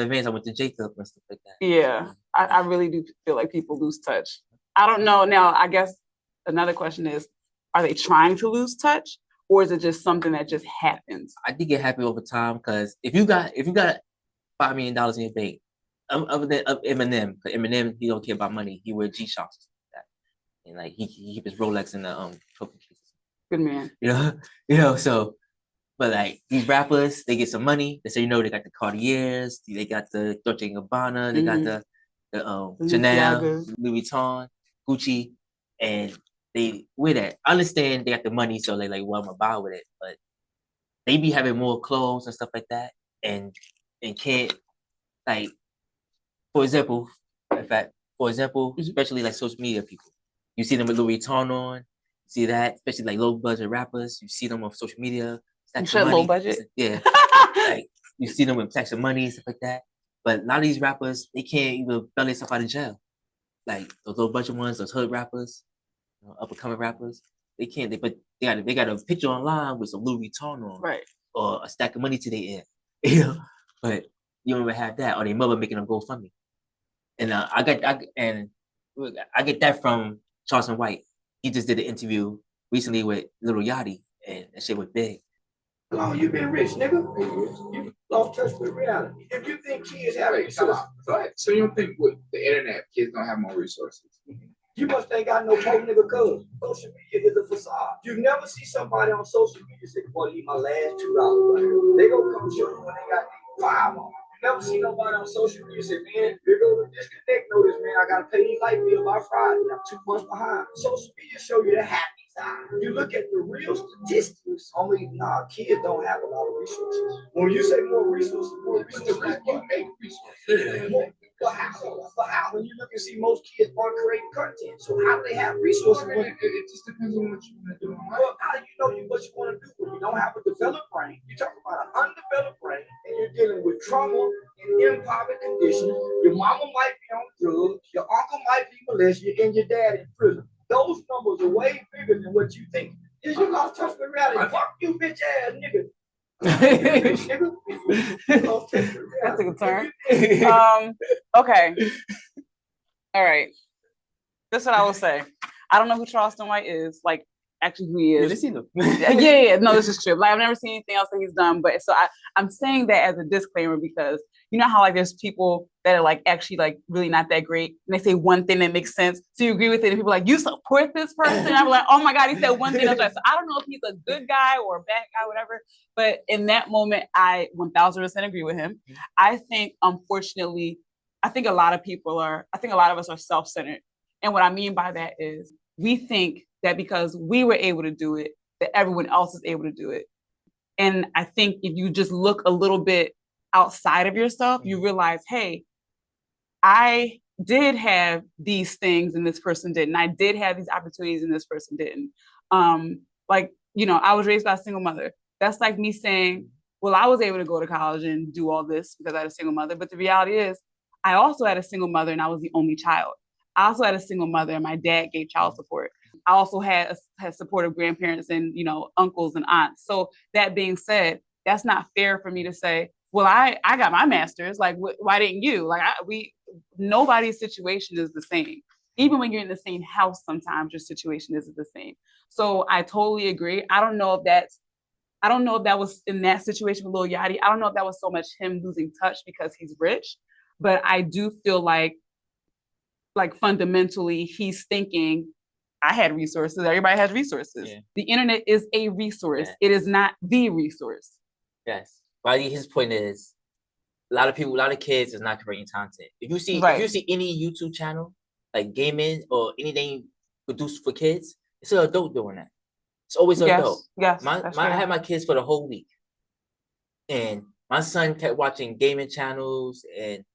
events, I went to Jacob and stuff like that. Yeah, I really do feel like people lose touch. I don't know. Now, I guess another question is, are they trying to lose touch, or is it just something that just happens? I think it happens over time because if you got $5 million in your bank, other than Eminem, because Eminem, he don't care about money. He wear G-Shocks like that, and like he keep his Rolex in the trophy case. Good man. So. But like these rappers, they get some money. They say, they got the Cartiers, they got the Dolce & Gabbana, they got the Chanel, Louis Vuitton, Gucci, and they wear that. I understand they got the money, so they like, well, I'm gonna buy with it. But they be having more clothes and stuff like that, and can't, like, for example, especially like social media people, you see them with Louis Vuitton on, you see that, especially like low budget rappers, you see them on social media. You said low budget? Yeah. Like you see them with stacks of money and stuff like that. But a lot of these rappers, they can't even bail themselves out of jail. Like those low budget ones, those hood rappers, up and coming rappers, they can't. They got a picture online with some Louis Vuitton on, right, or a stack of money to their ear. But you don't even have that, or their mother making them GoFundMe. And I get that from Charleston White, he just did an interview recently with Lil Yachty, and that shit was big. How long you been rich, nigga? You lost touch with reality. If you think kids have resources, so you don't think with the internet, kids don't have more resources? You must ain't got no poor nigga cuz. Social media is a facade. You never see somebody on social media say, boy, leave my last $2 right here. They gonna come show you when they got $5 on. You never see nobody on social media say, man, here go the disconnect notice, man. I gotta pay these light bill by Friday. I'm 2 months behind. Social media show you the happy side. You look at the real statistics, only kids don't have a lot of resources. When you say more resources, you make resources. But how? When you look and see most kids aren't creating content, so how do they have resources? It just depends on what you want to do. Well, how do you know what you want to do when you don't have a developed brain? You talk about an undeveloped brain, and you're dealing with trauma and impoverished conditions. Your mama might be on drugs, your uncle might be molested, and your dad in prison. Those numbers are way bigger than what you think. Is you lost touch with reality? Fuck you, bitch ass nigga. That took a turn. Okay. All right. This is what I will say. I don't know who Charleston White is, like actually who he is. Yeah. No, this is true. Like I've never seen anything else that he's done. But so I'm saying that as a disclaimer because you know how like there's people that are like actually like really not that great and they say one thing that makes sense. So you agree with it and people are like, you support this person? And I'm like, oh my God, he said one thing that's right. So I don't know if he's a good guy or a bad guy, whatever. But in that moment, I 1000% agree with him. I think, unfortunately, I think a lot of us are self-centered. And what I mean by that is we think that because we were able to do it, that everyone else is able to do it. And I think if you just look a little bit outside of yourself, you realize, hey, I did have these things and this person didn't. I did have these opportunities and this person didn't. Like, you know, I was raised by a single mother. That's like me saying, well, I was able to go to college and do all this because I had a single mother. But the reality is, I also had a single mother and I was the only child. I also had a single mother and my dad gave child support. I also had supportive grandparents and, you know, uncles and aunts. So that being said, that's not fair for me to say, well, I got my master's. Like, why didn't you? Like, nobody's situation is the same. Even when you're in the same house, sometimes your situation isn't the same. So I totally agree. I don't know if that was in that situation with Lil Yachty. I don't know if that was so much him losing touch because he's rich, but I do feel like fundamentally he's thinking, I had resources. Everybody has resources. Yeah. The internet is a resource. Yeah. It is not the resource. Yes. But his point is, a lot of kids is not creating content. If you see any YouTube channel, like gaming or anything produced for kids, it's an adult doing that. It's always an adult. Yes. I had my kids for the whole week. And my son kept watching gaming channels and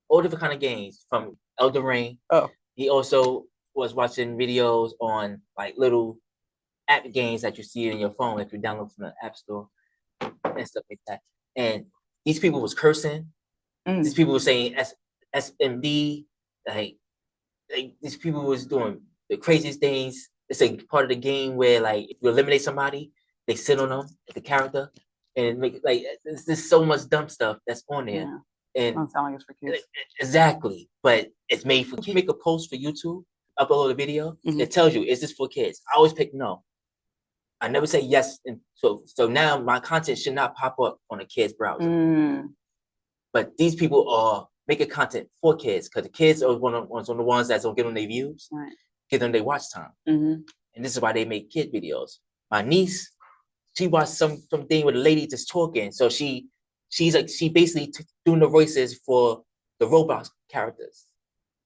all different kind of games from Elden Ring. Oh. He also was watching videos on like little app games that you see in your phone if you download from the App Store and stuff like that. And these people was cursing. These people were saying SMD. Like these people was doing the craziest things. It's a part of the game where like if you eliminate somebody, they sit on them, the character, and make like there's so much dumb stuff that's on there. Yeah. And I'm telling you, it's for kids. Exactly, but it's made for kids. You make a post for YouTube, upload a video, it tells you, is this for kids? I always pick no. I never say yes. And so now my content should not pop up on a kid's browser. But these people are making content for kids because the kids are one of the ones that's gonna get on their views, give them their watch time. And this is why they make kid videos. My niece, she watched something with a lady just talking. So she basically doing the voices for the Roblox characters.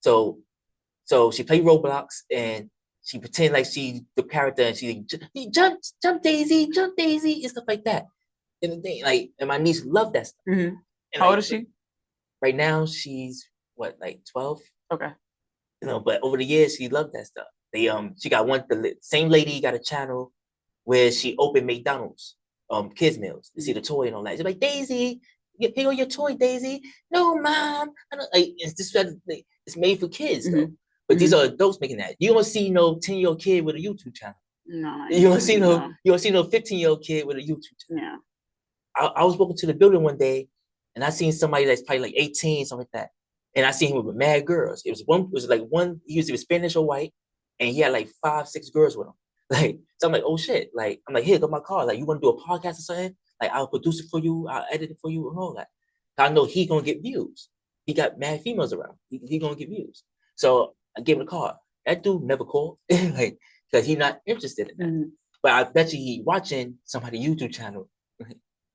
So she played Roblox and she pretend like she the character and she jump Daisy, and stuff like that. And the thing, like, and my niece loved that stuff. And how old is she? Right now she's what, like 12? Okay. You know, but over the years she loved that stuff. She got the same lady got a channel where she opened McDonald's kids meals. You see the toy and all that. She's like, Daisy, here go your toy, Daisy. No, Mom. I don't, like, it's made for kids though. But these are adults making that. You don't see no 10-year-old kid with a YouTube channel. No. You don't see no 15-year-old kid with a YouTube channel. Yeah. I was walking to the building one day and I seen somebody that's probably like 18, something like that. And I seen him with mad girls. He was Spanish or white. and he had like 5, 6 girls with him. Like, so I'm like, oh shit. Like, I'm like, here, go my car. Like, you want to do a podcast or something? Like, I'll produce it for you. I'll edit it for you and all that. I know he gonna get views. He got mad females around. He gonna get views. So I gave him the car. That dude never called, like, because he's not interested in that. Mm-hmm. But I bet you he watching somebody's YouTube channel.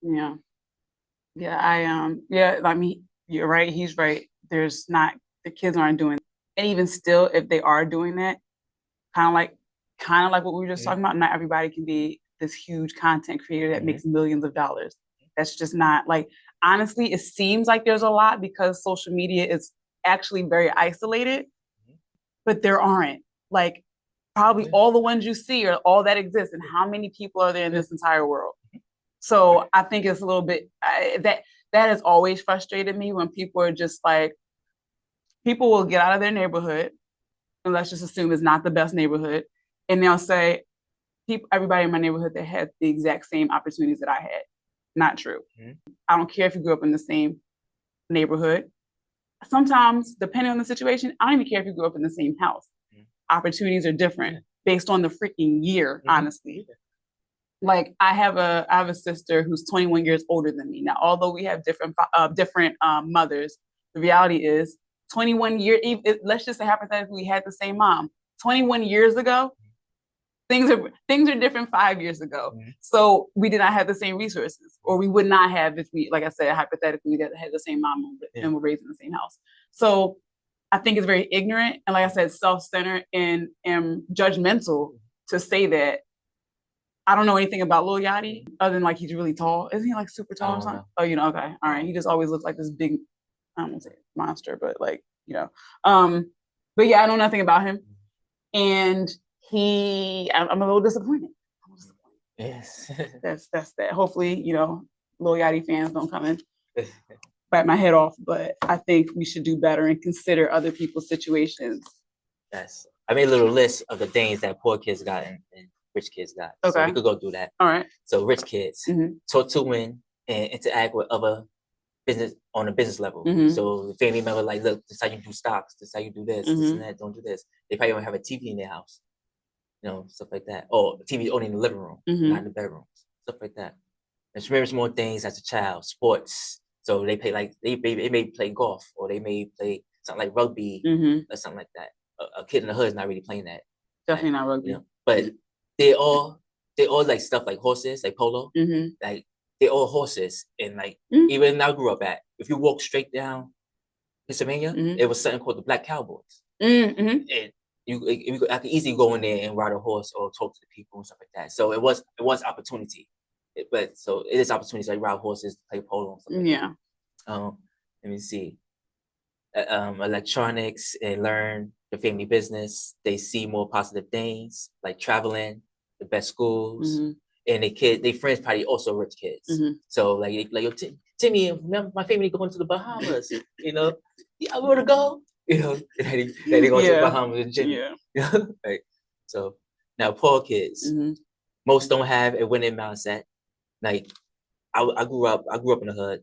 Yeah. Yeah, yeah, I mean, you're right, he's right. There's not, the kids aren't doing that. And even still, if they are doing that, kind of like what we were just talking about, not everybody can be this huge content creator that makes millions of dollars. That's just not, like, honestly, it seems like there's a lot because social media is actually very isolated, but there aren't. Like, probably all the ones you see are all that exist, and how many people are there in this entire world? So I think it's a little bit, that has always frustrated me when people are just like, people will get out of their neighborhood, and let's just assume it's not the best neighborhood, and they'll say, everybody in my neighborhood that had the exact same opportunities that I had. Not true. I don't care if you grew up in the same neighborhood. Sometimes, depending on the situation, I don't even care if you grew up in the same house. Opportunities are different based on the freaking year, honestly. Like, I have a sister who's 21 years older than me. Now, although we have different mothers, the reality is 21 years, let's just say hypothetically we had the same mom. 21 years ago, things are different 5 years ago. So we did not have the same resources, or we would not have if we, like I said, hypothetically, that had the same mom and were raised in the same house. So I think it's very ignorant and, like I said, self-centered and judgmental to say that. I don't know anything about Lil Yachty other than, like, he's really tall. Isn't he, like, super tall or something? Oh, okay. All right. He just always looks like this big, I don't want to say monster, but, like, but yeah, I know nothing about him. And I'm a little disappointed. Yes. That's that. Hopefully, Lil Yachty fans don't come and bite my head off, but I think we should do better and consider other people's situations. Yes. I made a little list of the things that poor kids got and rich kids got. Okay. So we could go through that. All right. So rich kids taught to win and interact with other business on a business level. So the family member, like, look, this is how you do stocks, this is how you do this, this and that, don't do this. They probably don't have a TV in their house, stuff like that. Or TV only in the living room, not in the bedrooms, stuff like that. Experience more things as a child, sports. So they play, like, they may play golf, or they may play something like rugby or something like that. A kid in the hood is not really playing that. Definitely not rugby. But they all like stuff like horses, like polo. Like, they all horses. And, like, even I grew up at, if you walk straight down Pennsylvania, it was something called the Black Cowboys. And I could easily go in there and ride a horse or talk to the people and stuff like that. So it was opportunity. So it is opportunity to, like, ride horses, play polo and stuff like that. Let me see. Electronics and learn the family business. They see more positive things, like traveling, the best schools, and they friends probably also rich kids. So like yo, Timmy, remember my family going to the Bahamas? Yeah, I want to go. They go to the Bahamas and Jimmy. Right. So now poor kids, most don't have a winning mindset. Like, I grew up in the hood,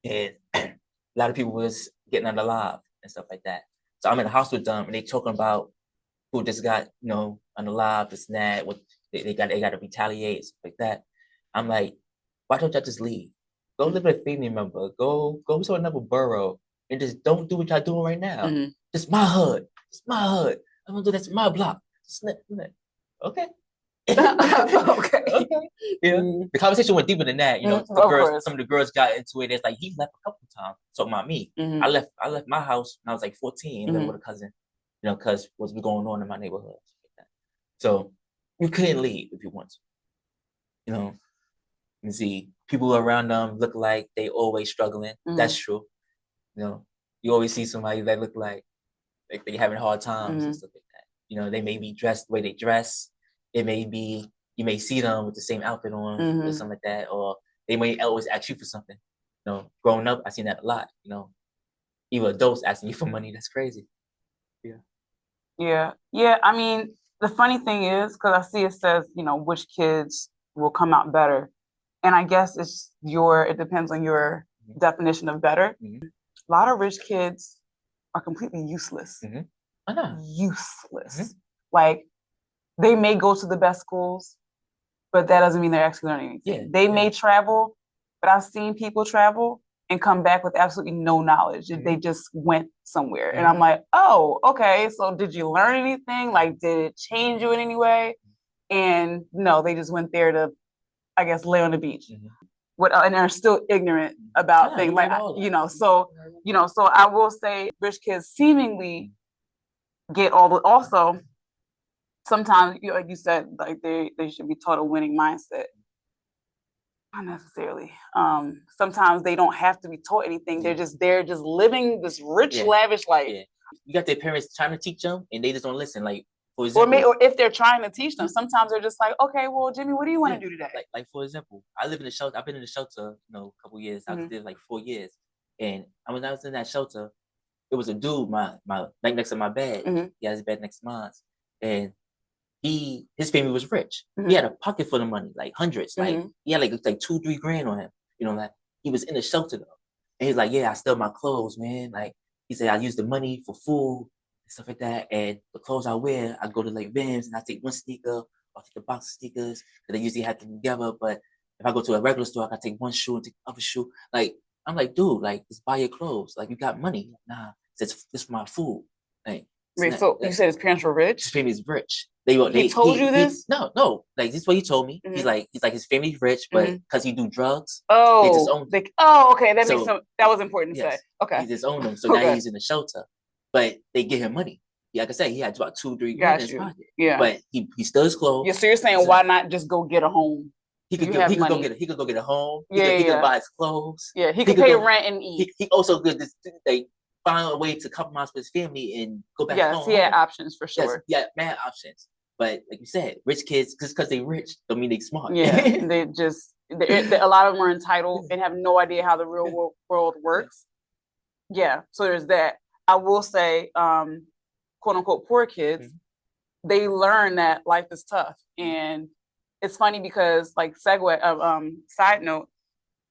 and a lot of people was getting unalive and stuff like that. So I'm in the house with them, and they talking about who just got, unalive, this and that, what they got to retaliate, stuff like that. I'm like, why don't y'all just leave? Go live with a family member. Go to another borough and just don't do what y'all doing right now. It's my hood. It's my hood. I'm gonna do that's my block. Okay. Okay. Yeah. The conversation went deeper than that. Some of the girls got into it. It's like, he left a couple of times talking about me. I left my house when I was like 14, living with a cousin, because what's been going on in my neighborhood. Like that. So you couldn't leave if you want to. You see, people around them look like they always struggling. That's true. You always see somebody that look like they having hard times and stuff like that. They may be dressed the way they dress. It may be, you may see them with the same outfit on or something like that, or they may always ask you for something. Growing up, I've seen that a lot. Even adults asking you for money. That's crazy. Yeah. I mean, the funny thing is, because I see it says, which kids will come out better. And I guess it depends on your definition of better. A lot of rich kids are completely useless. I know. Useless. Like, they may go to the best schools, but that doesn't mean they're actually learning anything. Yeah, They yeah. may travel, but I've seen people travel and come back with absolutely no knowledge. They just went somewhere. And I'm like, oh, okay. So did you learn anything? Like, did it change you in any way? And no, they just went there to, I guess, lay on the beach. And they're still ignorant about things. Like, so I will say rich kids seemingly get all the, also, sometimes, like you said, like they should be taught a winning mindset. Not necessarily. Sometimes they don't have to be taught anything. They're just living this rich, lavish life. Yeah. You got their parents trying to teach them, and they just don't listen. Like, for example, or if they're trying to teach them, sometimes they're just like, okay, well, Jimmy, what do you want to do today? Like for example, I live in a shelter. I've been in the shelter, a couple years. I was there like 4 years, and when I was in that shelter, it was a dude, my right next to my bed. He had his bed next to mine, and his family was rich. He had a pocket full of money, like hundreds. Like he had like 2-3 grand on him. Like he was in the shelter though. And he's like, yeah, I steal my clothes, man. Like he said, I use the money for food and stuff like that. And the clothes I wear, I go to like Vans and I take one sneaker, I'll take a box of sneakers, and they usually have them together. But if I go to a regular store, I gotta take one shoe and take the other shoe. Like, I'm like, dude, like, just buy your clothes. Like, you got money. Nah, it's for my food. Like, wait, so you said his parents were rich? His family's rich. He told you this? No. Like, this is what he told me. He's like his family's rich, but because he do drugs, oh, they just own them. Okay, that makes sense. That was important to say. Okay, he just owned them. So now he's in the shelter, but they give him money. Like I said, he had about 2-3 grand in his pocket. Yeah, but he still his clothes. Yeah, so you're saying why not just go get a home? He could go get a home. Yeah, he could buy his clothes. Yeah, he could pay rent and eat. He also could find a way to compromise with his family and go back home. Yes, he had options for sure. Yes, yeah, mad options. But like you said, rich kids, just because they rich, don't mean they smart. Yeah, a lot of them are entitled and have no idea how the real world works. Yeah, so there's that. I will say, quote unquote, poor kids, they learn that life is tough. And it's funny because, like, side note,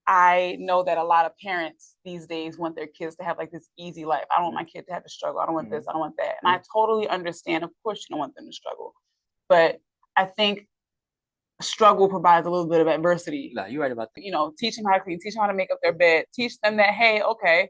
I know that a lot of parents these days want their kids to have like this easy life. I don't want my kid to have to struggle. I don't want this. I don't want that. And I totally understand. Of course, you don't want them to struggle. But I think struggle provides a little bit of adversity. No, you're right about that. Teach them how to clean, teach them how to make up their bed, teach them that, hey, okay,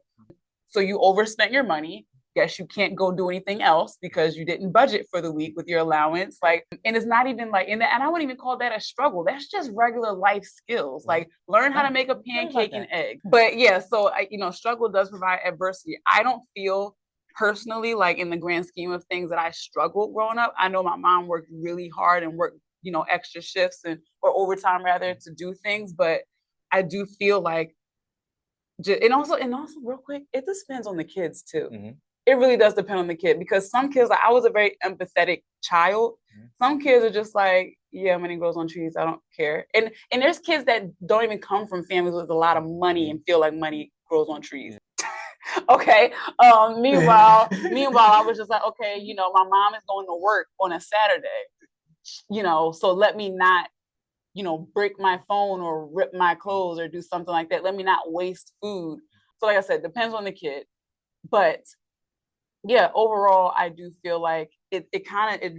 so you overspent your money. Yes, you can't go do anything else because you didn't budget for the week with your allowance. Like, and it's not even like in that, and I wouldn't even call that a struggle. That's just regular life skills. Like, learn how to make a pancake and egg. But yeah, so struggle does provide adversity. I don't feel personally, like, in the grand scheme of things, that I struggled growing up. I know my mom worked really hard and worked, extra shifts or overtime rather to do things. But I do feel like, and also real quick, it just depends on the kids too. It really does depend on the kid, because some kids, like, I was a very empathetic child. Some kids are just like, yeah, money grows on trees. I don't care. And there's kids that don't even come from families with a lot of money and feel like money grows on trees. Okay. Meanwhile, I was just like, okay, my mom is going to work on a Saturday, so let me not, break my phone or rip my clothes or do something like that. Let me not waste food. So like I said, depends on the kid. But yeah, overall, I do feel like it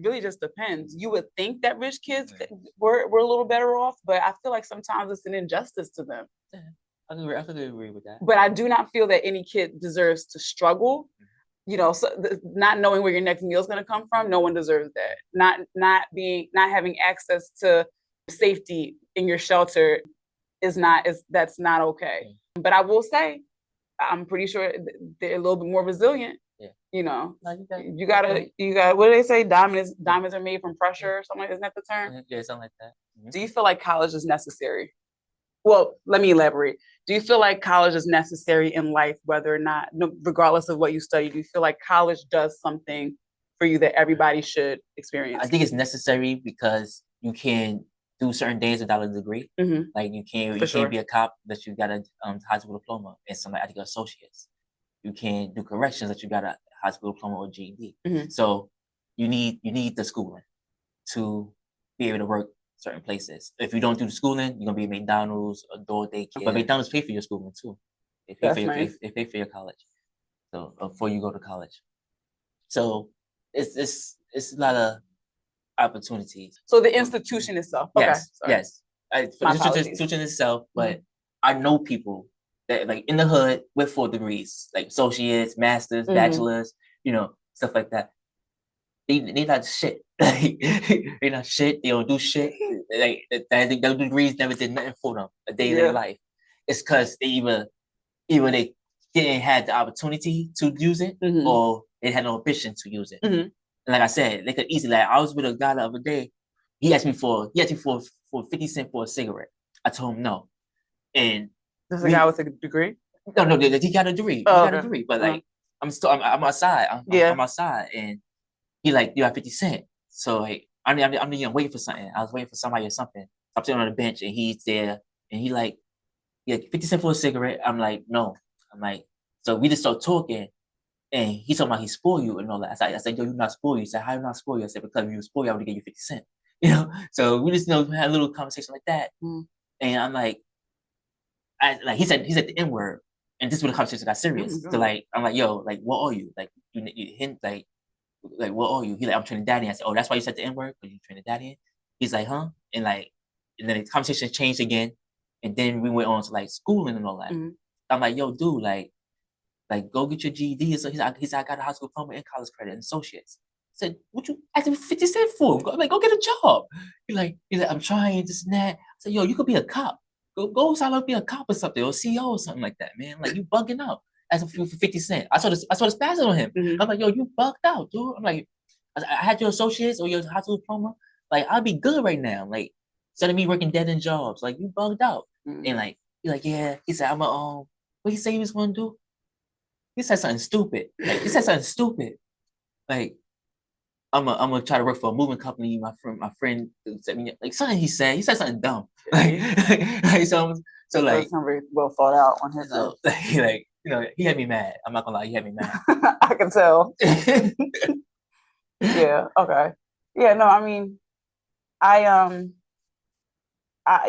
really just depends. You would think that rich kids were a little better off, but I feel like sometimes it's an injustice to them. Yeah, I could agree with that. But I do not feel that any kid deserves to struggle. Not knowing where your next meal is going to come from, no one deserves that. Not having access to safety in your shelter that's not okay. But I will say, I'm pretty sure they're a little bit more resilient. Yeah. You gotta, what do they say? Diamonds are made from pressure or something. Isn't that the term? Yeah, something like that. Do you feel like college is necessary? Well, let me elaborate. Do you feel like college is necessary in life, whether or not, regardless of what you study? Do you feel like college does something for you that everybody should experience? I think it's necessary because you can do certain days without a degree. Like you can't be a cop that you got a high school diploma and somebody I think associates. You can't do corrections that you got a high school diploma or GED. So you need the schooling to be able to work certain places. If you don't do the schooling, you're gonna be at McDonald's, adult daycare. But McDonald's pay for your schooling too. They pay for your college. So before you go to college. So it's a lot of opportunities. So the institution itself. Okay. Yes, Sorry. yes. For the institution itself, but I know people that like in the hood with 4 degrees, like associates, masters, bachelors, you know, stuff like that. They not shit. Like, they not shit. They don't do shit. Like those degrees never did nothing for them a day in their life. It's because they either they didn't have the opportunity to use it, or they had no ambition to use it. And like I said, they could easily. Like I was with a guy the other day. He asked me for 50 cents for a cigarette. I told him no. And this is a guy with a degree? No, he got a degree. Oh, he got a degree, but like I'm outside. I'm outside, and he like, you have 50 cents. So like I'm waiting for something. I was waiting for somebody or something. I'm sitting on the bench, and he's there, and he like, yeah, 50 cents for a cigarette. I'm like, no. I'm like, so we just start talking, and he talking about he spoil you and all that. I said, yo, you not spoil you. He said, how you not spoil you? I said, because if you spoil you, I would give you 50 cents. You know, so we just had a little conversation like that, and I'm like, he said the N word, and this is when the conversation got serious. So like, I'm like, yo, like, what are you? Like, you hint like, what are you? He like, I'm Trinidadian. I said, oh, that's why you said the N word, because you Trinidadian. He's like, huh? And like, and then the conversation changed again, and then we went on to like schooling and all that. I'm like, yo, dude, like go get your GED. So he said, I got a high school diploma and college credit and associates. I said, what you asking 50 cents for? Go get a job. He's like, I'm trying this and that. I said, yo, you could be a cop. Go sign up to be a cop or something, or CEO or something like that, man. Like, you bugging out. Asking for 50 cents. I saw this passing on him. I'm like, yo, you bugged out, dude. I'm like, I had your associates or your high school diploma. Like, I'll be good right now. Like, instead of me working dead end jobs, like, you bugged out. And like, he's like, yeah. He said, what he say he was gonna do? He said something stupid. Like, Like, I'm gonna try to work for a moving company. My friend said me like something he said something dumb. Like so like not very well thought out on his end. Like, you know, he had me mad. I'm not gonna lie, he had me mad. I can tell. Yeah, okay. Yeah, no, I mean,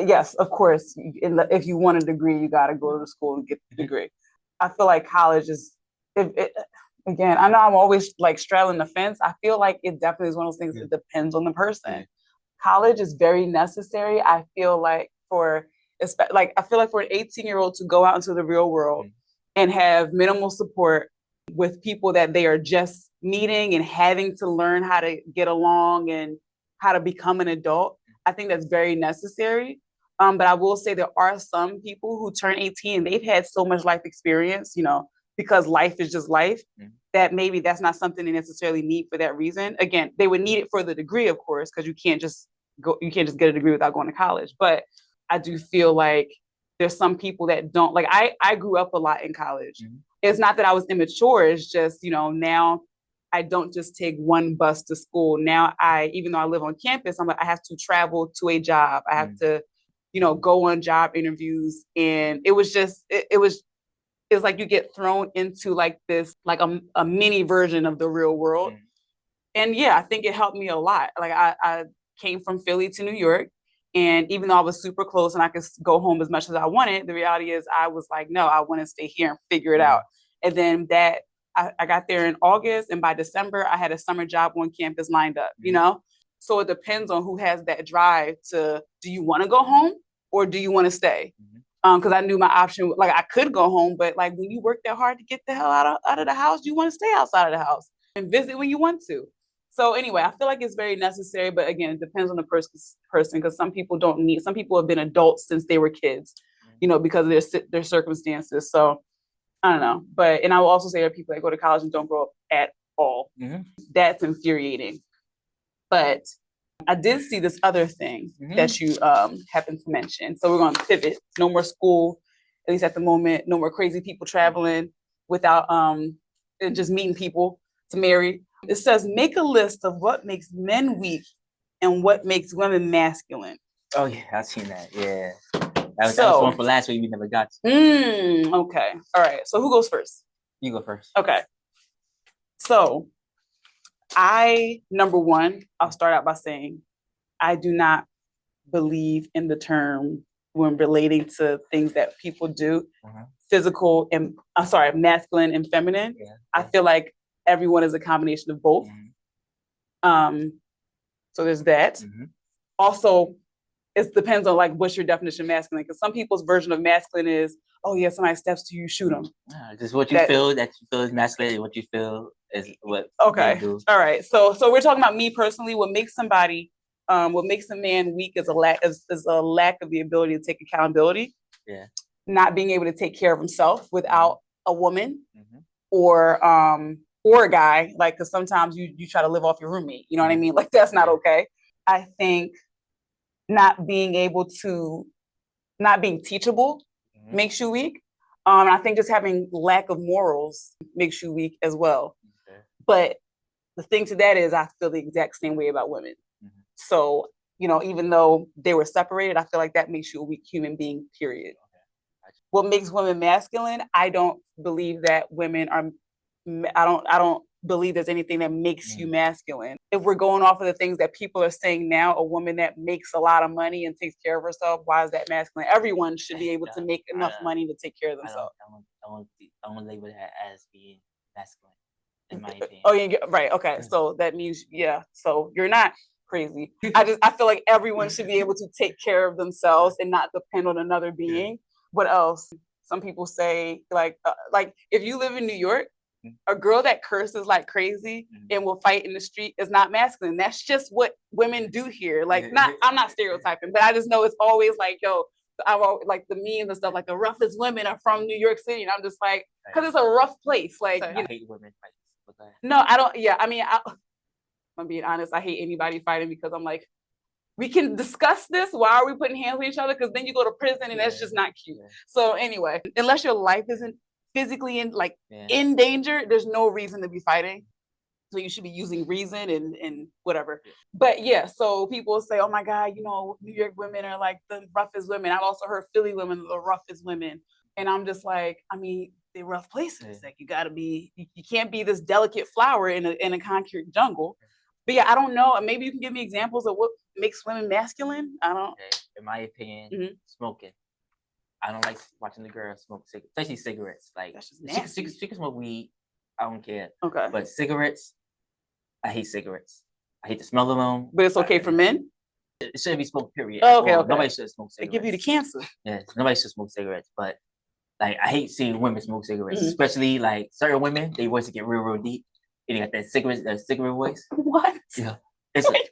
yes, of course, if you want a degree, you gotta go to school and get the degree. I feel like college is again, I know I'm always like straddling the fence. I feel like it definitely is one of those things that depends on the person. College is very necessary. I feel like for an 18-year-old to go out into the real world and have minimal support with people that they are just meeting and having to learn how to get along and how to become an adult, I think that's very necessary. But I will say there are some people who turn 18 and they've had so much life experience, you know, because life is just life, that maybe that's not something they necessarily need for that reason. Again, they would need it for the degree, of course, because you can't just get a degree without going to college. But I do feel like there's some people that don't, like, I grew up a lot in college. It's not that I was immature, it's just, you know, now I don't just take one bus to school. Now even though I live on campus, I have to travel to a job. I have to, you know, go on job interviews. And it was like you get thrown into like this, like a mini version of the real world. And yeah, I think it helped me a lot. Like I came from Philly to New York, and even though I was super close and I could go home as much as I wanted, the reality is I was like, no, I want to stay here and figure it out. And then I got there in August, and by December I had a summer job on campus lined up, you know? So it depends on who has that drive to, do you want to go home or do you want to stay? Because I knew my option, like I could go home, but like when you work that hard to get the hell out of the house, you want to stay outside of the house and visit when you want to. So anyway, I feel like it's very necessary, but again, it depends on the person, because some people have been adults since they were kids, you know, because of their circumstances. So I don't know, and I will also say there are people that go to college and don't grow up at all. That's infuriating. But I did see this other thing that you happened to mention. So we're going to pivot. No more school, at least at the moment. No more crazy people traveling without and just meeting people to marry. It says, make a list of what makes men weak and what makes women masculine. Oh yeah, I've seen that. Yeah, that was one for last week. We never got to. Okay. All right. So who goes first? You go first. Okay. So number one, I'll start out by saying I do not believe in the term when relating to things that people do, physical and masculine and feminine. I feel like everyone is a combination of both. So there's that. Mhm. Also, it depends on like what's your definition of masculine. Because some people's version of masculine is, oh yeah, somebody steps to you, shoot them. Just what you feel that you feel is masculine, and what you feel is what Okay. they do. All right. So we're talking about me personally. What makes somebody, what makes a man weak is a lack of the ability to take accountability. Yeah. Not being able to take care of himself without a woman Mhm. or a guy. Like, because sometimes you try to live off your roommate. You know what I mean? Like that's not okay. I think not being teachable makes you weak. I think just having lack of morals makes you weak as well. Okay. But the thing to that is I feel the exact same way about women. Mhm. So, even though they were separated, I feel like that makes you a weak human being, period. Okay. What makes women masculine? I don't believe that women are, I don't believe there's anything that makes you masculine. If we're going off of the things that people are saying now, a woman that makes a lot of money and takes care of herself, why is that masculine? Everyone should be able to make enough money to take care of themselves. I don't label that as being masculine, in my opinion. Oh, yeah, right. Okay. So that means, so you're not crazy. I feel like everyone should be able to take care of themselves and not depend on another being. What else? Some people say like if you live in New York, a girl that curses like crazy and will fight in the street is not masculine. That's just what women do here. Like, I'm not stereotyping, but I just know it's always like, yo, like the memes and stuff, like the roughest women are from New York City. And I'm just like, because it's a rough place. Like, I hate women fights. No, I don't. Yeah, I mean, I'm being honest. I hate anybody fighting because I'm like, we can discuss this. Why are we putting hands on each other? Because then you go to prison and that's just not cute. So anyway, unless your life isn't physically in danger, there's no reason to be fighting. So you should be using reason and whatever. But yeah, so people say, oh my God, New York women are like the roughest women. I've also heard Philly women are the roughest women. And I'm just like, I mean, they're rough places. Like you can't be this delicate flower in a concrete jungle. But yeah, I don't know. Maybe you can give me examples of what makes women masculine. I don't. In my opinion, smoking. I don't like watching the girls smoke cigarettes, especially cigarettes. Like that's just nasty. She can smoke weed. I don't care. Okay. But cigarettes, I hate cigarettes. I hate the smell of them. But it's okay for men? It shouldn't be smoked, period. Oh, okay. Nobody should smoke cigarettes. They give you the cancer. Yeah, nobody should smoke cigarettes. But like, I hate seeing women smoke cigarettes, especially like certain women. They voice get real deep. And they got that cigarette voice. What? Yeah. It's like,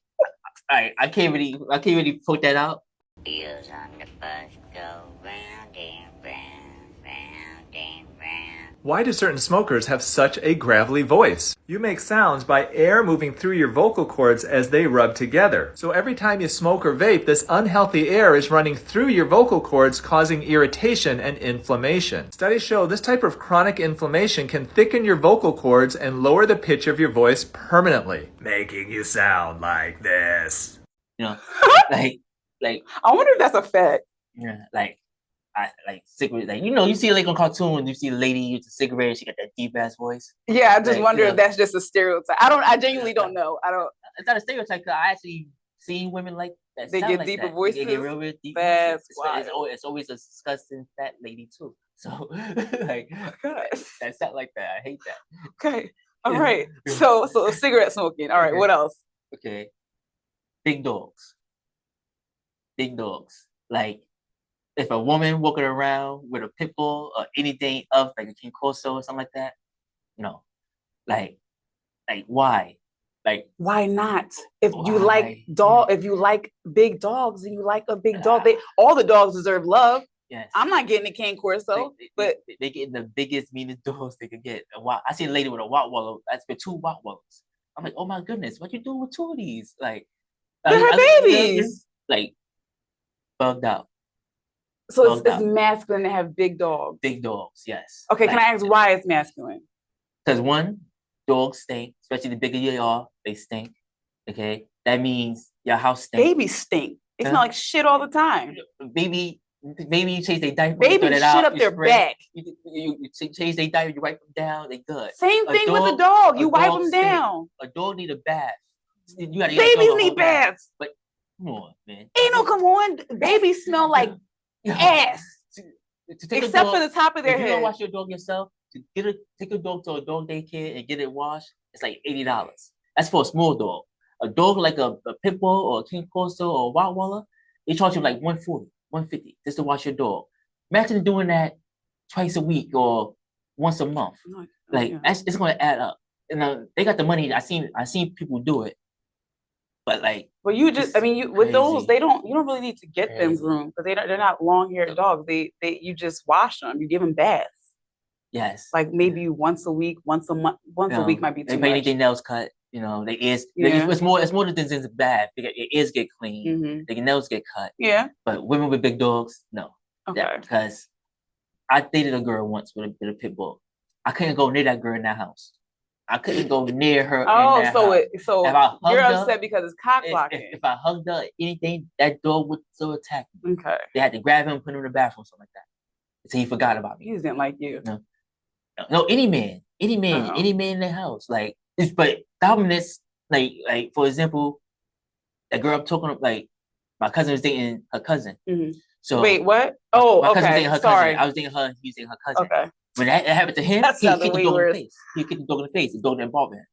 I can't really put that out. Wheels on the bus go round and round, round and round. Why do certain smokers have such a gravelly voice? You make sounds by air moving through your vocal cords as they rub together. So every time you smoke or vape, this unhealthy air is running through your vocal cords, causing irritation and inflammation. Studies show this type of chronic inflammation can thicken your vocal cords and lower the pitch of your voice permanently, making you sound like this. Like I wonder if that's a fact. Yeah, like cigarette. Like you see like on cartoons, you see a lady with a cigarette. She got that deep ass voice. Yeah, I just wonder if that's just a stereotype. I genuinely don't know. I don't. It's not a stereotype. Cause I actually see women like that. They get like deeper that. voices. They get real deep. That's voices. It's always a disgusting fat lady too. So like, that's not like that. I hate that. Okay. All right. So cigarette smoking. All right. What else? Okay. Big dogs. Like, if a woman walking around with a pit bull or anything else, like a King Corso or something like that, like why? Like, why not? If you like big dogs and you like a big dog, all the dogs deserve love. Yes. I'm not getting a King Corso, but they getting the biggest, meanest dogs they could get. I see a lady with a Rottweiler. That's with 2 Rottweilers. I'm like, oh my goodness, what you doing with 2 of these? Like, they're her babies. Like, bugged out. So it's masculine to have big dogs. Big dogs, yes. Okay, can I ask why it's masculine? Because one, dogs stink, especially the bigger you are, they stink. Okay, that means your house stinks. Babies stink. They smell like shit all the time. Baby, you change their diaper. Baby shit up their back. You change their diaper. You wipe them down. They good. Same thing with the dog. You wipe them down. A dog need a bath. Babies need baths. But come on, man. Ain't no come on. Babies smell like ass. Except for the top of their head. If you don't wash your dog yourself, take a dog to a dog daycare and get it washed, it's like $80. That's for a small dog. a dog like a pit bull or a King Corso or a Rottweiler, they charge you like 140, 150 just to wash your dog. Imagine doing that twice a week or once a month. Like it's going to add up. And they got the money. I seen people do it, but like. Well, you just, I mean, you with those, you don't really need to get them groomed because they're not long-haired dogs. You just wash them. You give them baths. Yes. Like maybe once a week, once a month, once a week might be too much. They need their nails cut. You know, they ears. Yeah. It's more than things is bad. Their ears get clean. Their nails get cut. Yeah. But women with big dogs, no. Okay. Because I dated a girl once with a pit bull. I couldn't go near that girl in that house. I couldn't go near her. Oh, so you're upset because it's cock blocking. If I hugged her, anything, that dog would still attack me. Okay. They had to grab him, put him in the bathroom, something like that. So he forgot about me. He just didn't like you. No, any man in the house, like, but dominance, like for example, that girl I'm talking about, like, my cousin was dating her cousin. So wait, what? Oh, my cousin was okay. dating her Sorry, cousin. I was dating her. He was dating her cousin. Okay. When that happened to him, That's he kicked the dog in worse. the face. He kicked the dog in the face. The dog didn't bother him.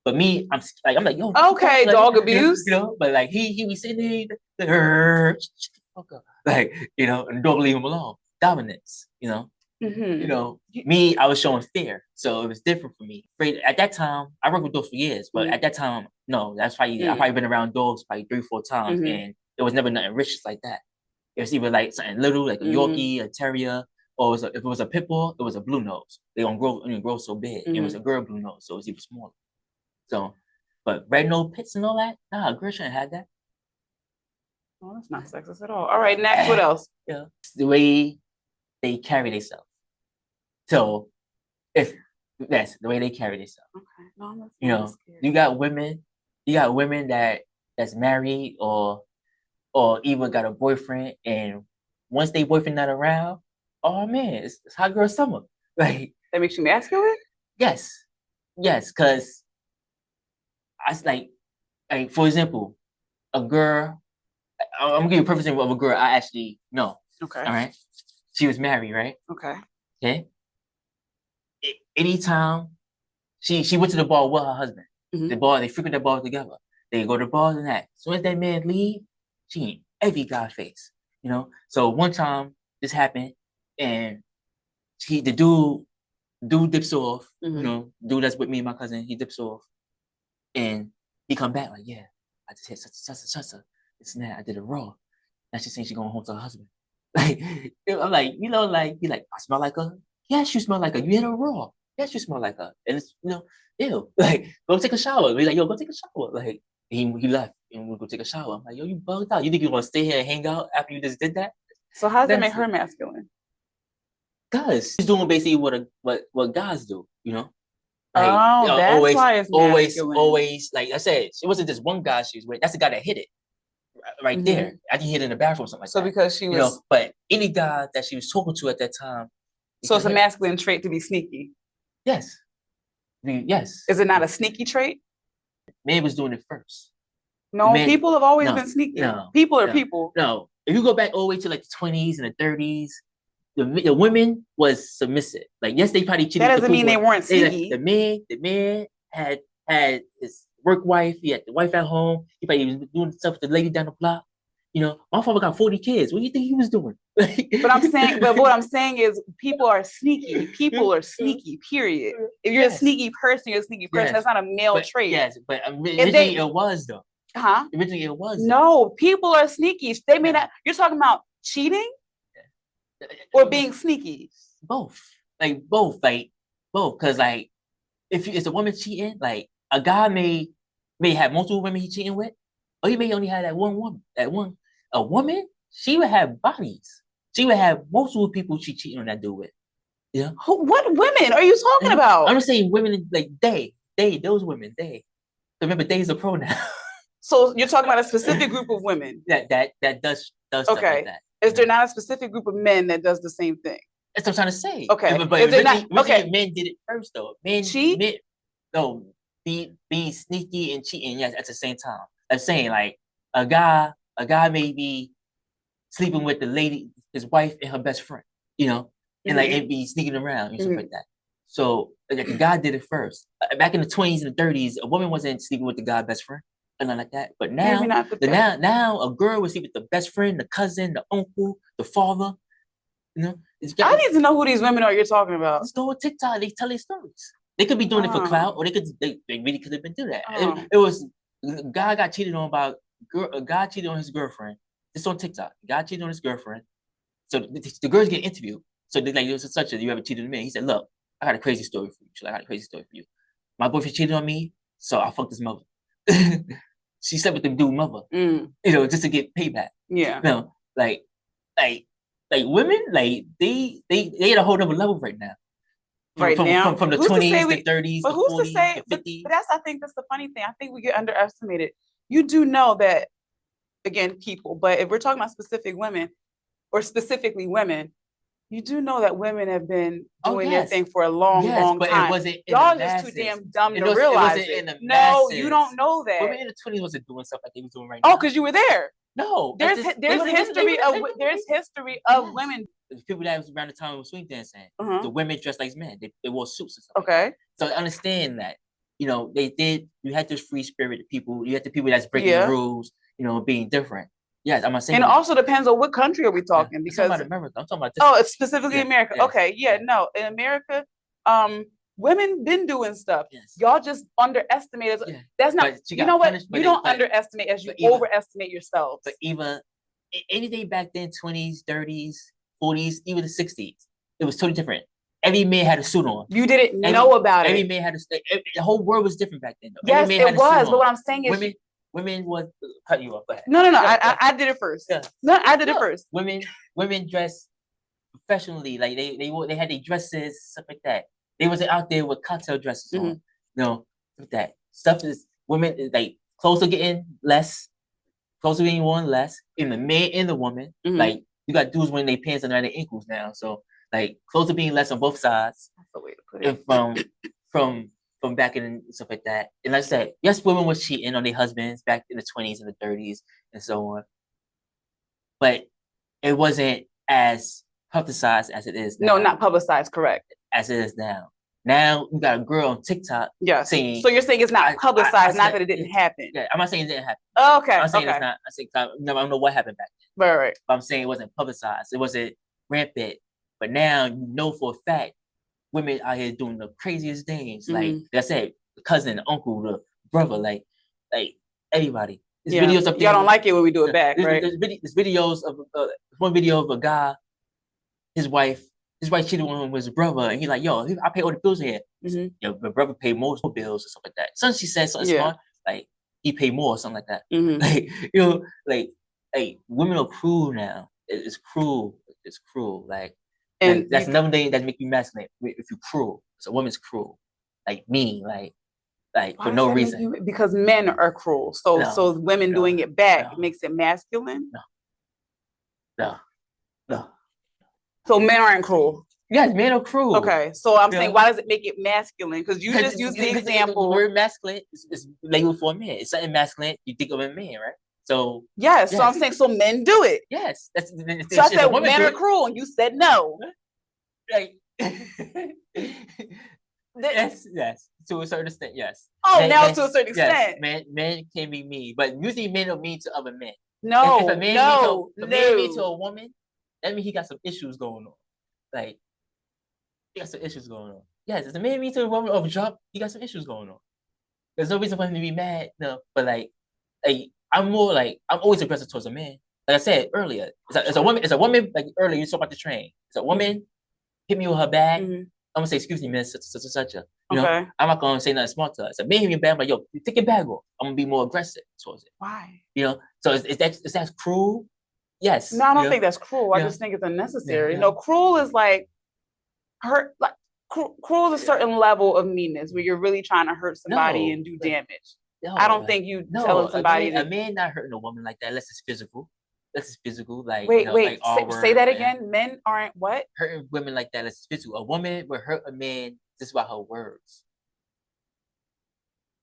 But me, I'm like, yo. Okay, like, dog abuse. You know, but like he was sitting there, shut the fuck up. Like, you know, and the dog leave him alone. Dominance, you know. You know, me, I was showing fear. So it was different for me. At that time, I worked with dogs for years, but at that time, no, that's probably, I've probably been around dogs probably 3-4 times, and there was never nothing rich like that. It was either like something little, like a Yorkie, a Terrier, or if it was a pit bull, it was a blue nose. They don't grow so big. It was a girl blue nose, so it was even smaller. So, but red nose pits and all that, nah, a girl shouldn't have had that. Oh, that's not sexist at all. All right, next, what else? Yeah, the way they carry themselves. So, that's the way they carry themselves. Okay, no, you know, you got women that's married or even got a boyfriend, and once they boyfriend not around, oh man, it's hot girl summer. Like, that makes you masculine? Yes, because I like for example, a girl. I'm gonna give you a perfect example of a girl I actually know. Okay. All right. She was married, right? Okay. Okay. Anytime she went to the bar with her husband, they frequent the bar together. They go to bars and that. As soon as that man leave, she in every guy's face, you know. So one time this happened, and the dude dips off, you know, dude that's with me and my cousin, he dips off, and he come back like, yeah, I just hit such. It's that I did it raw. Now she's saying she going home to her husband. Like, I'm like, you know, like, you like, I smell like her. Yes, you smell like her. You hit her raw. Yes, you smell like her. And it's, you know, ew. Like, go take a shower. We're like, yo, go take a shower. Like, he left and we'll go take a shower. I'm like, yo, you bugged out. You think you want to stay here and hang out after you just did that? So how does that make her masculine? Because she's doing basically what guys do, you know? Like, oh, that's why it's masculine. Always, like I said, it wasn't just one guy she was with. That's the guy that hit it. Right there. I think he hit it in the bathroom or something like that. So because she was, you know, but any guy that she was talking to at that time. So it's a masculine trait to be sneaky. Yes. Yes. Is it not a sneaky trait? Man was doing it first. No, people have always been sneaky. No, people are people. No. If you go back all the way to like the 20s and the 30s, the women was submissive. Like, yes, they probably cheated. That doesn't mean they weren't sneaky. The man had his work wife, he had the wife at home, he probably was doing stuff with the lady down the block. You know, my father got 40 kids. What do you think he was doing? But what I'm saying is people are sneaky. People are sneaky, period. If you're a sneaky person, you're a sneaky person. That's not a male trait. Yes, but originally it was though. Originally it was. No, people are sneaky. They may not, you're talking about cheating or being sneaky? Both. Like both. Because like if it's a woman cheating, like a guy may have multiple women he's cheating with, or he may only have that one woman. A woman, she would have bodies. She would have multiple people she cheating on that dude with. Yeah. What women are you talking about? I'm just saying women like those women. Remember, they's a pronoun. So you're talking about a specific group of women that does stuff like that. Is there not a specific group of men that does the same thing? That's what I'm trying to say. Okay. But men did it first though. Men cheat. Be sneaky and cheating, yes, at the same time. I'm saying like a guy may be sleeping with the lady, his wife and her best friend, you know, and like it be sneaking around and stuff like that. So like, the guy did it first. Back in the 20s and the 30s, a woman wasn't sleeping with the guy's best friend. and nothing like that. But Maybe now, not the now a girl will see with the best friend, the cousin, the uncle, the father. You know, I need to know who these women are you're talking about. Let's go on TikTok. They tell their stories. They could be doing it for clout, or they really could have been doing that. It was a guy got cheated on by a guy cheated on his girlfriend. It's on TikTok. Guy cheated on his girlfriend. So the girls get interviewed. So they're like, "This is such a you ever cheated on me?" He said, "Look, I got a crazy story for you. She's like, I got a crazy story for you. My boyfriend cheated on me, so I fucked his mother. She slept with the dude's mother, you know, just to get payback. Yeah. You know, like women, like they at a whole other level right now. From the 20s, the 30s, but the who's 40s, to say? the 50s. But I think that's the funny thing. I think we get underestimated. You do know that, again, people. But if we're talking about specific women, or specifically women, you do know that women have been doing their thing for a long time. It wasn't Y'all just too damn dumb to realize it. No, you don't know that. Women in the 20s wasn't doing stuff like they was doing right now. Oh, because you were there. No, there's history of women. The people that was around the time of swing dancing, the women dressed like men. They wore suits and stuff. Okay. Like that. So understand that, you know, you had this free spirit of people. You had the people that's breaking the rules, you know, being different. Yes, I'm not saying. And it also depends on what country are we talking, because I'm talking about America. I'm talking about this. Oh, it's specifically America. Yes. Okay, no, in America, women been doing stuff. Yes. Y'all just underestimate us. Yeah. That's not. You know what? You don't underestimate as you overestimate yourself. But even anything back then, 20s, 30s, 40s, even the 60s, it was totally different. Every man had a suit on. You didn't know about it. Every man had the whole world was different back then. Though. Yes, it was. But what I'm saying is, women was cut you off. Go ahead. No. I did it first. Yeah. No, I did it first. Women dress professionally, like they had their dresses, stuff like that. They wasn't out there with cocktail dresses on. You know, with that stuff is women like clothes are getting less. Clothes are getting worn less in the man and the woman. Like you got dudes wearing their pants under their ankles now. So like clothes are being less on both sides. That's the way to put it. And from back in and stuff like that. And like I said, yes, women was cheating on their husbands back in the 20s and the 30s and so on. But it wasn't as publicized as it is now. No, not publicized, correct. As it is now. Now you got a girl on TikTok saying. So you're saying it's not publicized, not that it didn't happen. Yeah, I'm not saying it didn't happen. Oh, okay. I'm saying it's not. I don't know what happened back then. Right. But I'm saying it wasn't publicized. It wasn't rampant. But now you know for a fact, women out here doing the craziest things. Like I said, the cousin, the uncle, the brother, like everybody. There's videos up there. Y'all don't like it when we do it back, right? There's videos of one video of a guy, his wife cheated on him with his brother, and he's like, "Yo, I pay all the bills here." Yo, my brother paid most bills or something like that. Something she said something smart, like he paid more or something like that. Like you know, like women are cruel now. It's cruel. It's cruel. Like. And that's another thing that make you masculine. If you're cruel, so a woman's cruel, like mean, like for no reason. Because men are cruel. So women doing it back makes it masculine. No. So men aren't cruel. Yes, men are cruel. Okay, so I'm saying, why does it make it masculine? Because you just use the example. The word masculine is labeled for a man. It's something masculine. You think of a man, right? So yes, so I'm saying so men do it. Yes, so I said men are cruel, and you said no. Like yes, to a certain extent, yes. Oh, now to a certain extent, men can be mean, but usually men are mean to other men. No, if a man mean to a woman, that means he got some issues going on. Like he got some issues going on. Yes, if a man mean to a woman of a job, he got some issues going on. There's no reason for him to be mad. No, but like. I'm always aggressive towards a man. Like I said earlier, it's a woman. Like earlier, you talked about the train. It's a woman hit me with her bag. I'm gonna say, "Excuse me, miss, such a." You know, I'm not gonna say nothing smart to her. It's a man hit me with a bag. I'm like, "Yo, you take your bag off." I'm gonna be more aggressive towards it. Why? You know, so is that cruel? Yes. No, I don't think that's cruel. I just think it's unnecessary. You know, cruel is like hurt. Like cruel is a certain level of meanness where you're really trying to hurt somebody and do damage. No, I don't think you telling somebody a man not hurting a woman like that unless it's physical. Unless it's physical, like wait, like say that again. Men aren't what? Hurting women like that unless it's physical. A woman would hurt a man just by her words.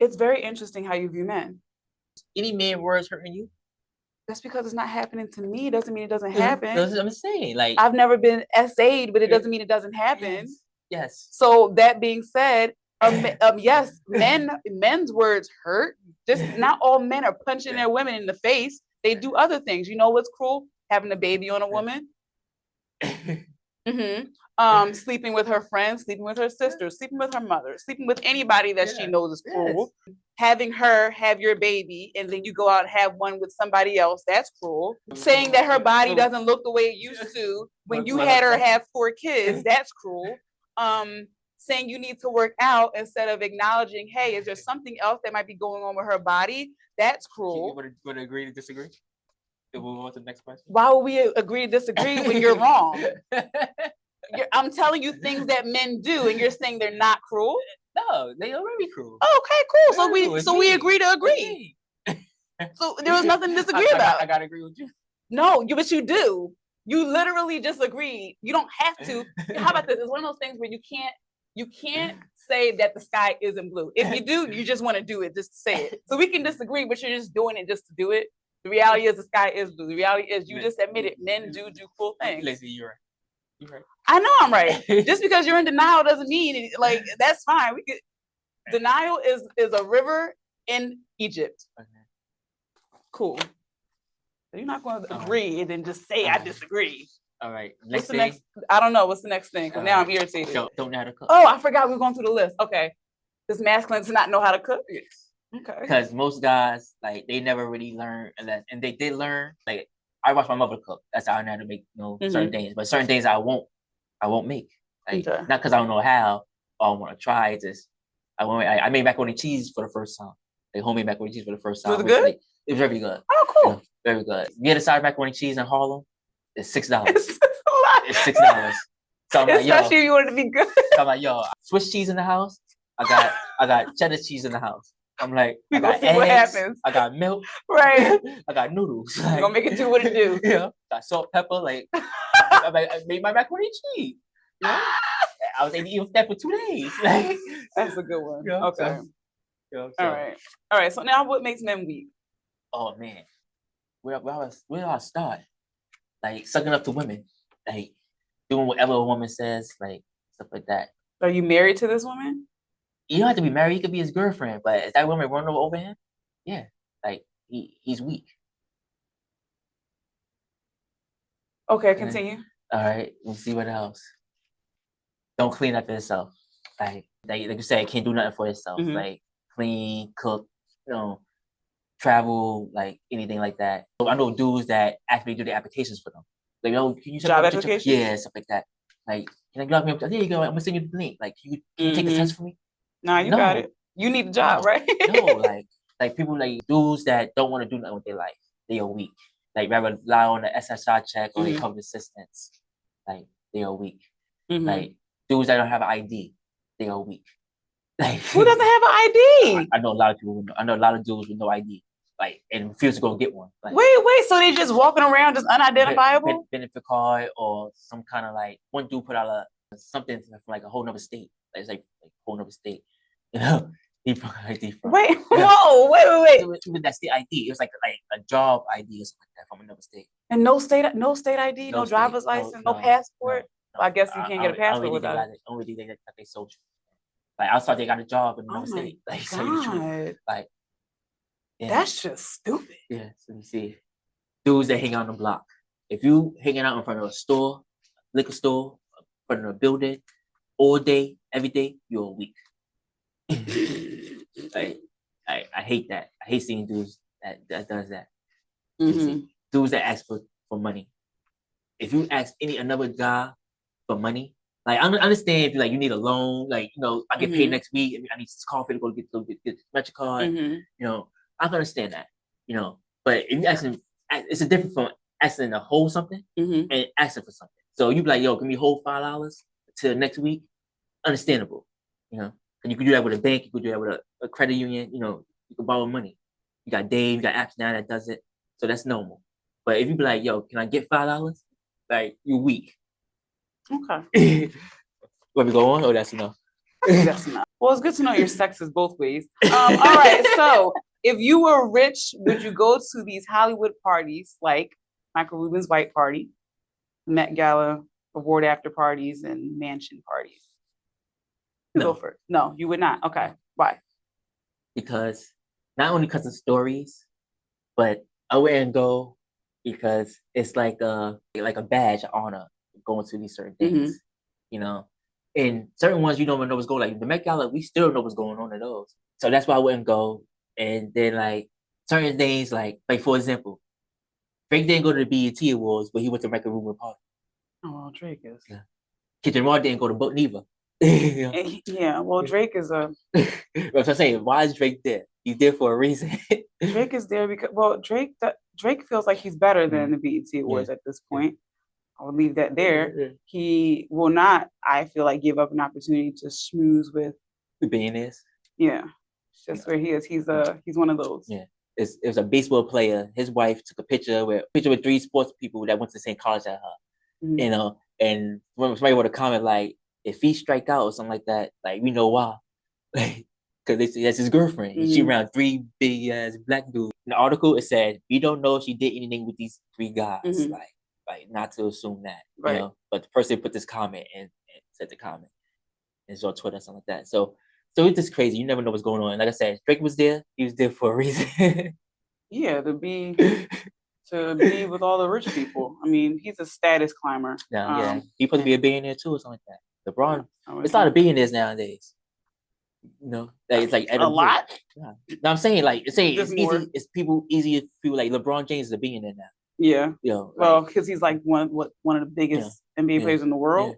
It's very interesting how you view men. Any man words hurting you? Just because it's not happening to me doesn't mean it doesn't happen. That's what I'm saying. Like I've never been SA'd, but it doesn't mean it doesn't happen. Yes. So that being said, Yes, men's words hurt. Just not all men are punching their women in the face. They do other things. You know what's cruel? Having a baby on a woman. Sleeping with her friends, sleeping with her sister, sleeping with her mother, sleeping with anybody that she knows is cruel. Having her have your baby and then you go out and have one with somebody else, that's cruel. Saying that her body doesn't look the way it used to when you had her have 4 kids, that's cruel. Saying you need to work out instead of acknowledging, hey, is there something else that might be going on with her body? That's cruel. You would agree to disagree? To move on to the next question. Why would we agree to disagree when you're wrong? I'm telling you things that men do, and you're saying they're not cruel. No, they are very cruel. Okay, cool. So we agree to agree. So there was nothing to disagree about. I gotta agree with you. No, but you do. You literally just agree. You don't have to. How about this? It's one of those things where you can't say that the sky isn't blue. If you do, you just want to do it just to say it. So we can disagree, but you're just doing it just to do it. The reality is the sky is blue. The reality is you just admitted men do cool things. Lacey, you're right. You're right. I know I'm right. Just because you're in denial doesn't mean like that's fine. Denial is a river in Egypt. Okay. Cool. So you're not going to agree and then just say I disagree. All right. What's the next? I don't know. What's the next thing? Because now I'm irritated. Don't know how to cook. Oh, I forgot we were going through the list. Okay. Does masculine to not know how to cook? Yes. Okay. Because most guys, like, they never really learn, and they did learn. Like, I watch my mother cook. That's how I know how to make, certain things. But certain things I won't make. Like, not because I don't know how or I want to try. It's just I made macaroni and cheese for the first time. Like homemade macaroni and cheese for the first time. Was it good? Like, it was very good. Oh, cool. Very good. You get a side macaroni and cheese in Harlem, it's $6. It's a lot. It's $6. So I'm like, yo. Especially if you want it to be good. So I'm like, yo, Swiss cheese in the house. I got cheddar cheese in the house. I'm like, we I got see eggs, what happens. I got milk. Right. I got noodles. Like, gonna make it do what it do. Yeah. Got salt, pepper. Like, I made my macaroni and cheese. You know? I was able to eat that for 2 days. Like, that's a good one. Yeah, okay. So, all right. So now, what makes men weak? Oh man, where do I start? Like sucking up to women, like doing whatever a woman says, like stuff like that. Are you married to this woman? You don't have to be married. You could be his girlfriend, but is that woman running over him? Yeah, like he's weak. Okay, continue. All right, we'll see what else. Don't clean up yourself. Like you said, can't do nothing for yourself. Like clean, cook, travel, like anything like that. So I know dudes that actually do the applications for them. Like, can you job applications? Yeah, stuff like that. Like, can I get me up? There you go. I'm gonna send you the link. Like, can you take the test for me? Nah, you got it. You need a job, right? No, like people like dudes that don't want to do nothing with their life. They are weak. Like rather rely on the SSI check or they cover assistance. Like they are weak. Like dudes that don't have an ID, they are weak. Like who doesn't have an ID? I know a lot of people. I know a lot of dudes with no ID. Like and refuse to go get one. Like, wait, so they just walking around just unidentifiable? Benefit card or some kind of like one dude put out something from like a whole nother state. Like, it's like whole nother state. You know, he from ID from. Wait, whoa, wait. Even that's the ID. It was like a job ID or something like that from another state. And no state ID, no driver's license, no passport. No. Well, I guess you can't get a passport without it. Only they got their social. Like I thought they got a job in another state. Like God. Like yeah. That's just stupid. Yeah, so let me see. Dudes that hang out on the block. If you hanging out in front of a store, liquor store, in front of a building, all day, every day, you're weak. Like, I hate that. I hate seeing dudes that does that. Dudes that ask for money. If you ask another guy for money, like I understand if you need a loan, like I get paid next week, I need this coffee to go get the Metro card, I can understand that, But if you asking, it's a difference from asking to hold something and asking for something. So you be like, yo, give me hold $5 till next week. Understandable, And you can do that with a bank. You can do that with a credit union. You can borrow money. You got Dave. You got apps now that does it. So that's normal. But if you be like, yo, can I get $5? Like you're weak. Okay. Let me go on. Oh, that's enough. That's enough. Well, it's good to know your sex is both ways. All right. So if you were rich, would you go to these Hollywood parties like Michael Rubin's White Party, Met Gala award after parties, and mansion parties? You go first. No, you would not. Okay. Why? Because not only because of stories, but I wouldn't go because it's like a badge of honor going to these certain things, you know. And certain ones you don't even know what's going on. Like the Met Gala, we still know what's going on in those. So that's why I wouldn't go. And then like certain things, like for example, Drake didn't go to the BET Awards, but he went to Record Rumor Party. Oh, well, Drake is. Yeah. Kid Lamar didn't go to boat neither. Yeah, well, Drake is a. What I'm saying, why is Drake there? He's there for a reason. Drake is there because, well, Drake feels like he's better than the BET Awards at this point. I would leave that there. He will not, I feel like, give up an opportunity to schmooze with the billionaires. Yeah, it's just where he is. He's one of those. Yeah, it was a baseball player. His wife took a picture with 3 sports people that went to the same college as her. You know, and when somebody would have comment like, if he strike out or something like that, like we know why, like because that's his girlfriend. And she around 3 big ass black dudes. In the article, it said we don't know if she did anything with these 3 guys. Like not to assume that, you know. But the person put this comment and said the comment, and it's on Twitter, something like that. So it's just crazy. You never know what's going on. Like I said, Drake was there. He was there for a reason. Yeah, to be with all the rich people. I mean, he's a status climber. Yeah, he's supposed to be a billionaire too, or something like that. LeBron, it's a lot of billionaires nowadays. You know, like, it's like a lot. Yeah. No, I'm saying like it's easy. It's easier to feel like LeBron James is a billionaire now. Yeah. You know, well, because he's like one of the biggest NBA players in the world.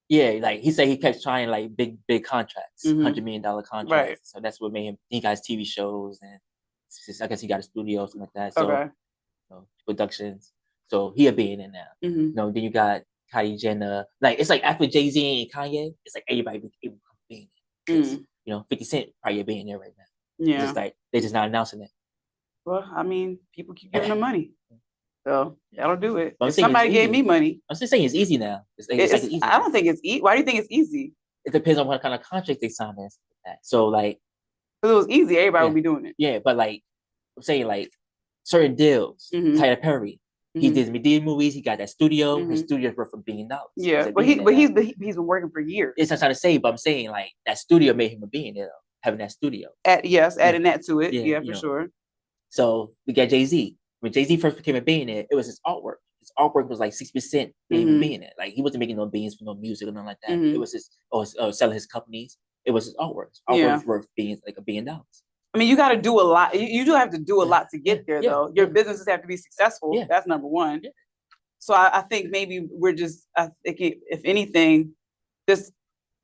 Yeah, like he said he kept trying like big contracts, $100 million contracts. Right. So that's what made him. He got his TV shows and I guess he got a studio, something like that. So you know, productions. So he a billionaire now. You know, then you got Kylie Jenner. Like it's like after Jay-Z and Kanye, it's like everybody became a billionaire. You know, 50 Cent probably a billionaire right now. Yeah. It's like they're just not announcing it. Well, I mean, people keep giving them money. So that'll do it. If somebody gave me money. I'm just saying it's easy now. It's easy. I don't think it's easy. Why do you think it's easy? It depends on what kind of contract they sign and stuff like that. So like if it was easy, everybody would be doing it. Yeah, but like I'm saying like certain deals, Tyler Perry. He did media movies, he got that studio, his studio's worth $1 billion. Yeah, but he's been working for years. It's not trying to say, but I'm saying like that studio made him a billionaire, having that studio. Adding that to it. Yeah, for sure. So we got Jay-Z. When Jay-Z first became a billionaire, it was his artwork. His artwork was like 6% being a billionaire. Like he wasn't making no billions for no music or nothing like that. It was his selling his companies. It was his artwork. His artwork was worth like $1 billion. I mean, you got to do a lot. You do have to do a lot to get there, though. Your businesses have to be successful. Yeah. That's number one. Yeah. So I think maybe I think if anything, it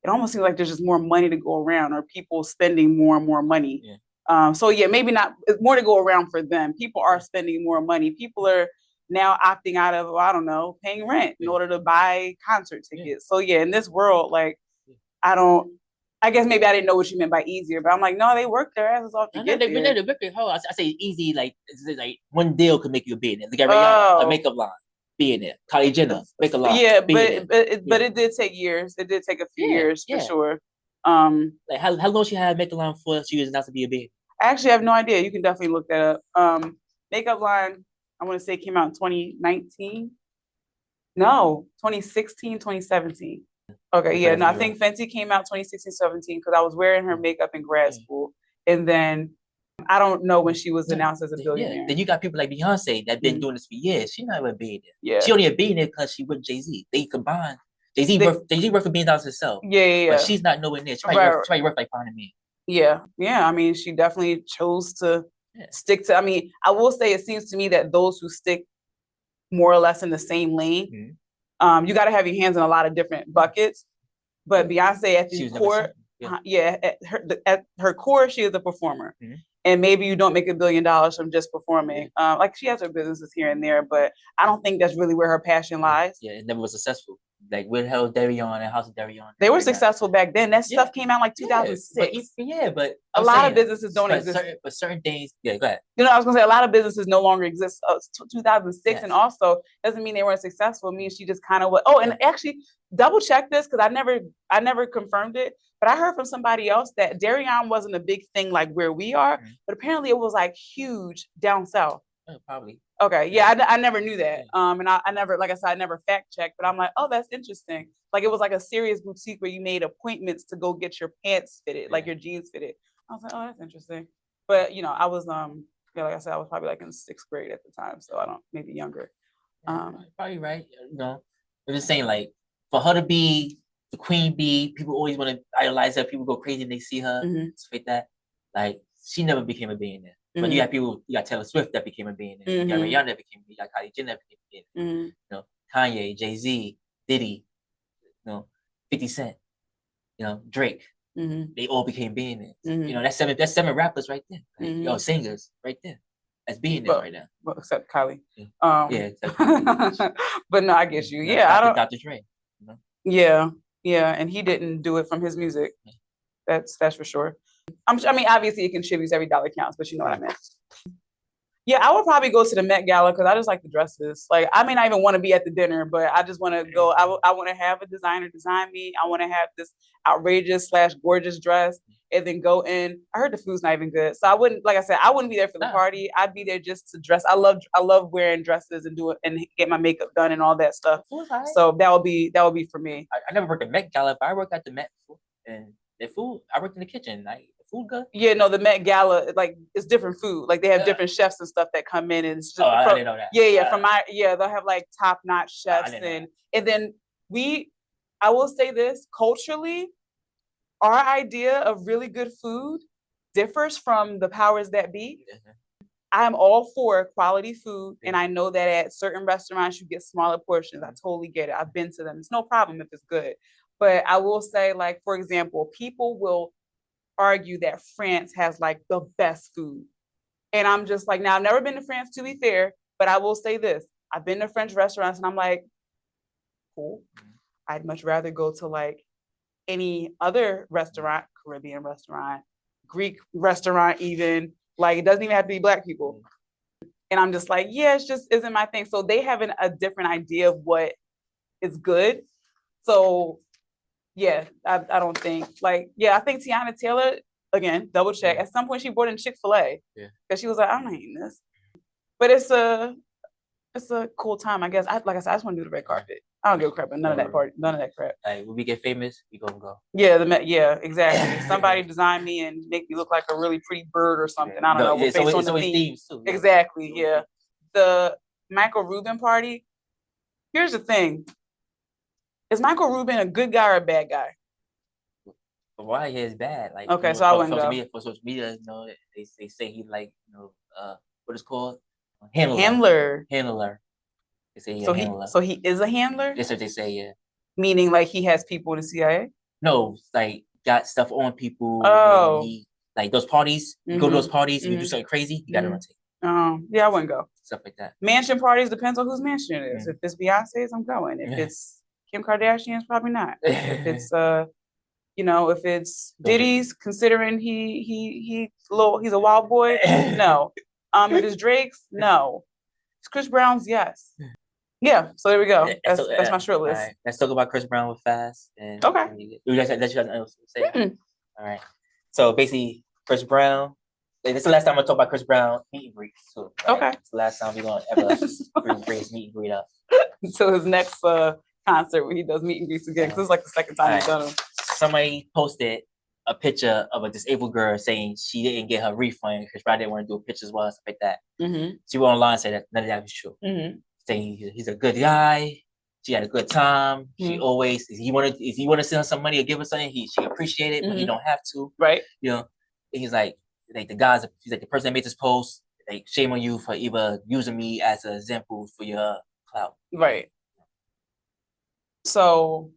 almost seems like there's just more money to go around, or people spending more and more money. Yeah. So yeah, maybe not. It's more to go around for them. People are spending more money. People are now opting out of, I don't know, paying rent in order to buy concert tickets. So yeah, in this world, like I guess maybe I didn't know what you meant by easier, but I'm like, no, they work their asses off to get there. They work hard. I say easy, like one deal could make you a billionaire. Look at Rihanna, a makeup line, billionaire. Kylie Jenner, makeup line. Yeah, but it did take years. It did take a few years for sure. Like how long she had makeup line for? She was not to be a billionaire. I actually have no idea. You can definitely look that up. Makeup line, I want to say came out in 2019. No, 2016, 2017. Okay, yeah, no, I think Fenty came out 2016-17 because I was wearing her makeup in grad school. And then I don't know when she was announced as a billionaire. Yeah. Then you got people like Beyonce that been doing this for years. She's not a billionaire. Yeah. She only a billionaire because she with Jay-Z. They combined. Jay-Z worth $1 billion herself. Yeah. But she's not nowhere near. She's probably worth like $500 million. Yeah. I mean, she definitely chose to stick to. I mean, I will say it seems to me that those who stick more or less in the same lane, you got to have your hands in a lot of different buckets. But Beyonce at the core, at her core, she is a performer. And maybe you don't make $1 billion from just performing. Like she has her businesses here and there, but I don't think that's really where her passion lies. Yeah, it never was successful. Like where the hell is Darion and House of Darion? They were successful back then. That stuff came out like 2006. But a lot of businesses don't exist. Certain things, go ahead. You know, I was gonna say a lot of businesses no longer exist. 2006, and also doesn't mean they weren't successful. It means she just kind of went. Oh, and actually, double check this because I never confirmed it, but I heard from somebody else that Darion wasn't a big thing like where we are, but apparently it was like huge down south. Probably. Okay, yeah, I never knew that. And I never, like I said, I never fact checked, but I'm like, oh, that's interesting. Like it was like a serious boutique where you made appointments to go get your pants fitted, like your jeans fitted. I was like, oh, that's interesting. But you know, I was yeah, like I said, I was probably like in 6th grade at the time, so I don't, maybe younger. Probably right. You know, I'm just saying, like, for her to be the queen bee, people always want to idolize her. People go crazy when they see her, stuff like that. Like, she never became a billionaire. But you got people, you got Taylor Swift that became a billionaire. You got Rihanna that became a billionaire. You got Kylie Jenner that became a billionaire. You know, Kanye, Jay-Z, Diddy, you know, 50 Cent, you know, Drake. They all became billionaires. You know, that's seven rappers right there. Like, yo, singers right there. That's billionaires right now. Well, except Kylie. Yeah, but no, I get you. Yeah, I don't. Dr. Dre. You know? Yeah, and he didn't do it from his music. That's for sure. I mean, obviously it contributes, every dollar counts, but you know what I meant. Yeah, I would probably go to the Met Gala because I just like the dresses. Like, I may not even want to be at the dinner, but I just want to go. I want to have a designer design me. I want to have this outrageous / gorgeous dress and then go in. I heard the food's not even good. So I wouldn't, like I said, I wouldn't be there for the party. I'd be there just to dress. I love wearing dresses and do it and get my makeup done and all that stuff. So that would be for me. I never worked at Met Gala, but I worked at the Met before, and the food, I worked in the kitchen. Like, food good? Yeah, no, the Met Gala, like, it's different food. Like, they have different chefs and stuff that come in, and it's just I didn't know that. Yeah, they'll have like top-notch chefs, and then I will say this, culturally, our idea of really good food differs from the powers that be. I'm all for quality food, and I know that at certain restaurants you get smaller portions. I totally get it. I've been to them. It's no problem if it's good. But I will say, like, for example, people will argue that France has like the best food. And I'm just like, now I've never been to France, to be fair, but I will say this. I've been to French restaurants and I'm like, cool. I'd much rather go to like any other restaurant, Caribbean restaurant, Greek restaurant even. Like, it doesn't even have to be Black people. And I'm just like, yeah, it just isn't my thing. So they have a different idea of what is good. So yeah, I don't think, like, yeah, I think Tiana Taylor, again, double check. At some point she brought in Chick-fil-A. Because she was like, I'm not eating this. But it's a cool time, I guess. Like I said, I just want to do the red carpet. I don't give a crap about none of that crap. Like, when we get famous, we gonna go. Yeah, exactly. Somebody design me and make me look like a really pretty bird or something. I don't know. It's always themes too. Exactly, yeah. The Michael Rubin party. Here's the thing. Is Michael Rubin a good guy or a bad guy? Why he is bad? Like, okay, so I wouldn't go. For social media, you know, they say he, like, you know, what is called handler. They say he's a handler. So he is a handler? That's what they say, yeah. Meaning like he has people in the CIA? No, like, got stuff on people. Oh. He, like, those parties, you go to those parties, and you do something crazy, you gotta rotate. Yeah, I wouldn't go. Stuff like that. Mansion parties depends on whose mansion it is. If it's Beyonce's, I'm going. If it's Kim Kardashian's, probably not. If it's you know, if it's Diddy's, considering he's a wild boy, no. If it's Drake's, no. It's Chris Brown's, yes. Yeah, so there we go. That's my short list. Right. Let's talk about Chris Brown with Fast. And okay. You guys else to say? All right. So basically, Chris Brown. This is the last time I talk about Chris Brown meet and greet. So, right? Okay. It's the last time we're gonna ever bring his meet and greet up. Until his next concert where he does meet and greets again. Because it's like the second time he's done them. Somebody posted a picture of a disabled girl saying she didn't get her refund because Brown didn't want to do a picture as well, stuff like that. She went online and said that none of that was true. Saying he's a good guy. She had a good time. She always, if he wanted to send her some money or give her something, she appreciate it, but he don't have to. Right. You know, and he's like the guys. He's like, the person that made this post. Like, shame on you for either using me as an example for your clout. Right. So,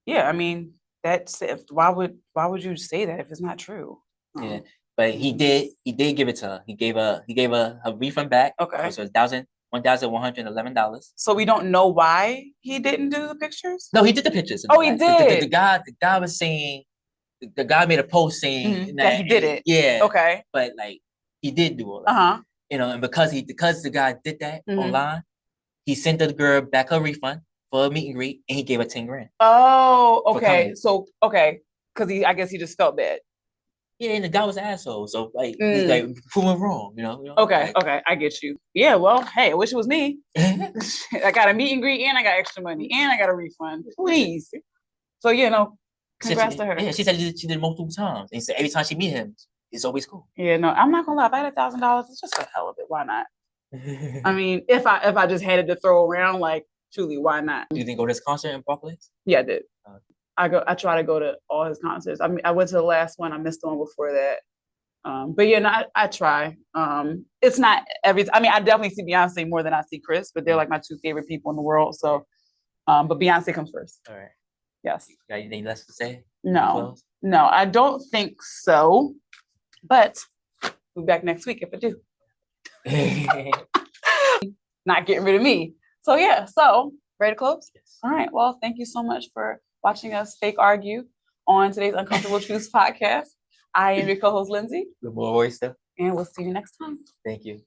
yeah, I mean, that's if why would you say that if it's not true? Yeah, but he did give it to her. He gave her her refund back. Okay, so it's $1,111. So we don't know why he didn't do the pictures. No, he did the pictures. Oh, he did. The guy was saying, the guy made a post saying that he did it. Yeah. Okay. But like, he did do all that. You know, and because the guy did that online, he sent the girl back her refund for a meet and greet, and he gave her $10,000. Oh, okay. So, okay, because I guess he just felt bad. Yeah, and the guy was an asshole. So like he's like proven wrong, you know? Okay, like, okay, I get you. Yeah, well, hey, I wish it was me. I got a meet and greet and I got extra money and I got a refund. Please. So congrats to her. Yeah, she said she did it multiple times. And said every time she meet him, it's always cool. Yeah, no, I'm not gonna lie. If I had $1,000, it's just for the hell of it. Why not? I mean, if I just had it to throw around, like truly, why not? You didn't go to this concert in Barclays? Yeah, I did. I try to go to all his concerts. I mean, I went to the last one. I missed the one before that. But yeah, no, I try. It's not I mean, I definitely see Beyonce more than I see Chris, but they're like my two favorite people in the world. So, but Beyonce comes first. All right. Yes. Got anything less to say? No, I don't think so. But we'll be back next week if I do. Not getting rid of me. So yeah, ready to close? Yes. All right. Well, thank you so much for watching us fake argue on today's Uncomfortable Truths podcast. I am your co-host, Lindsay. The more oyster. And we'll see you next time. Thank you.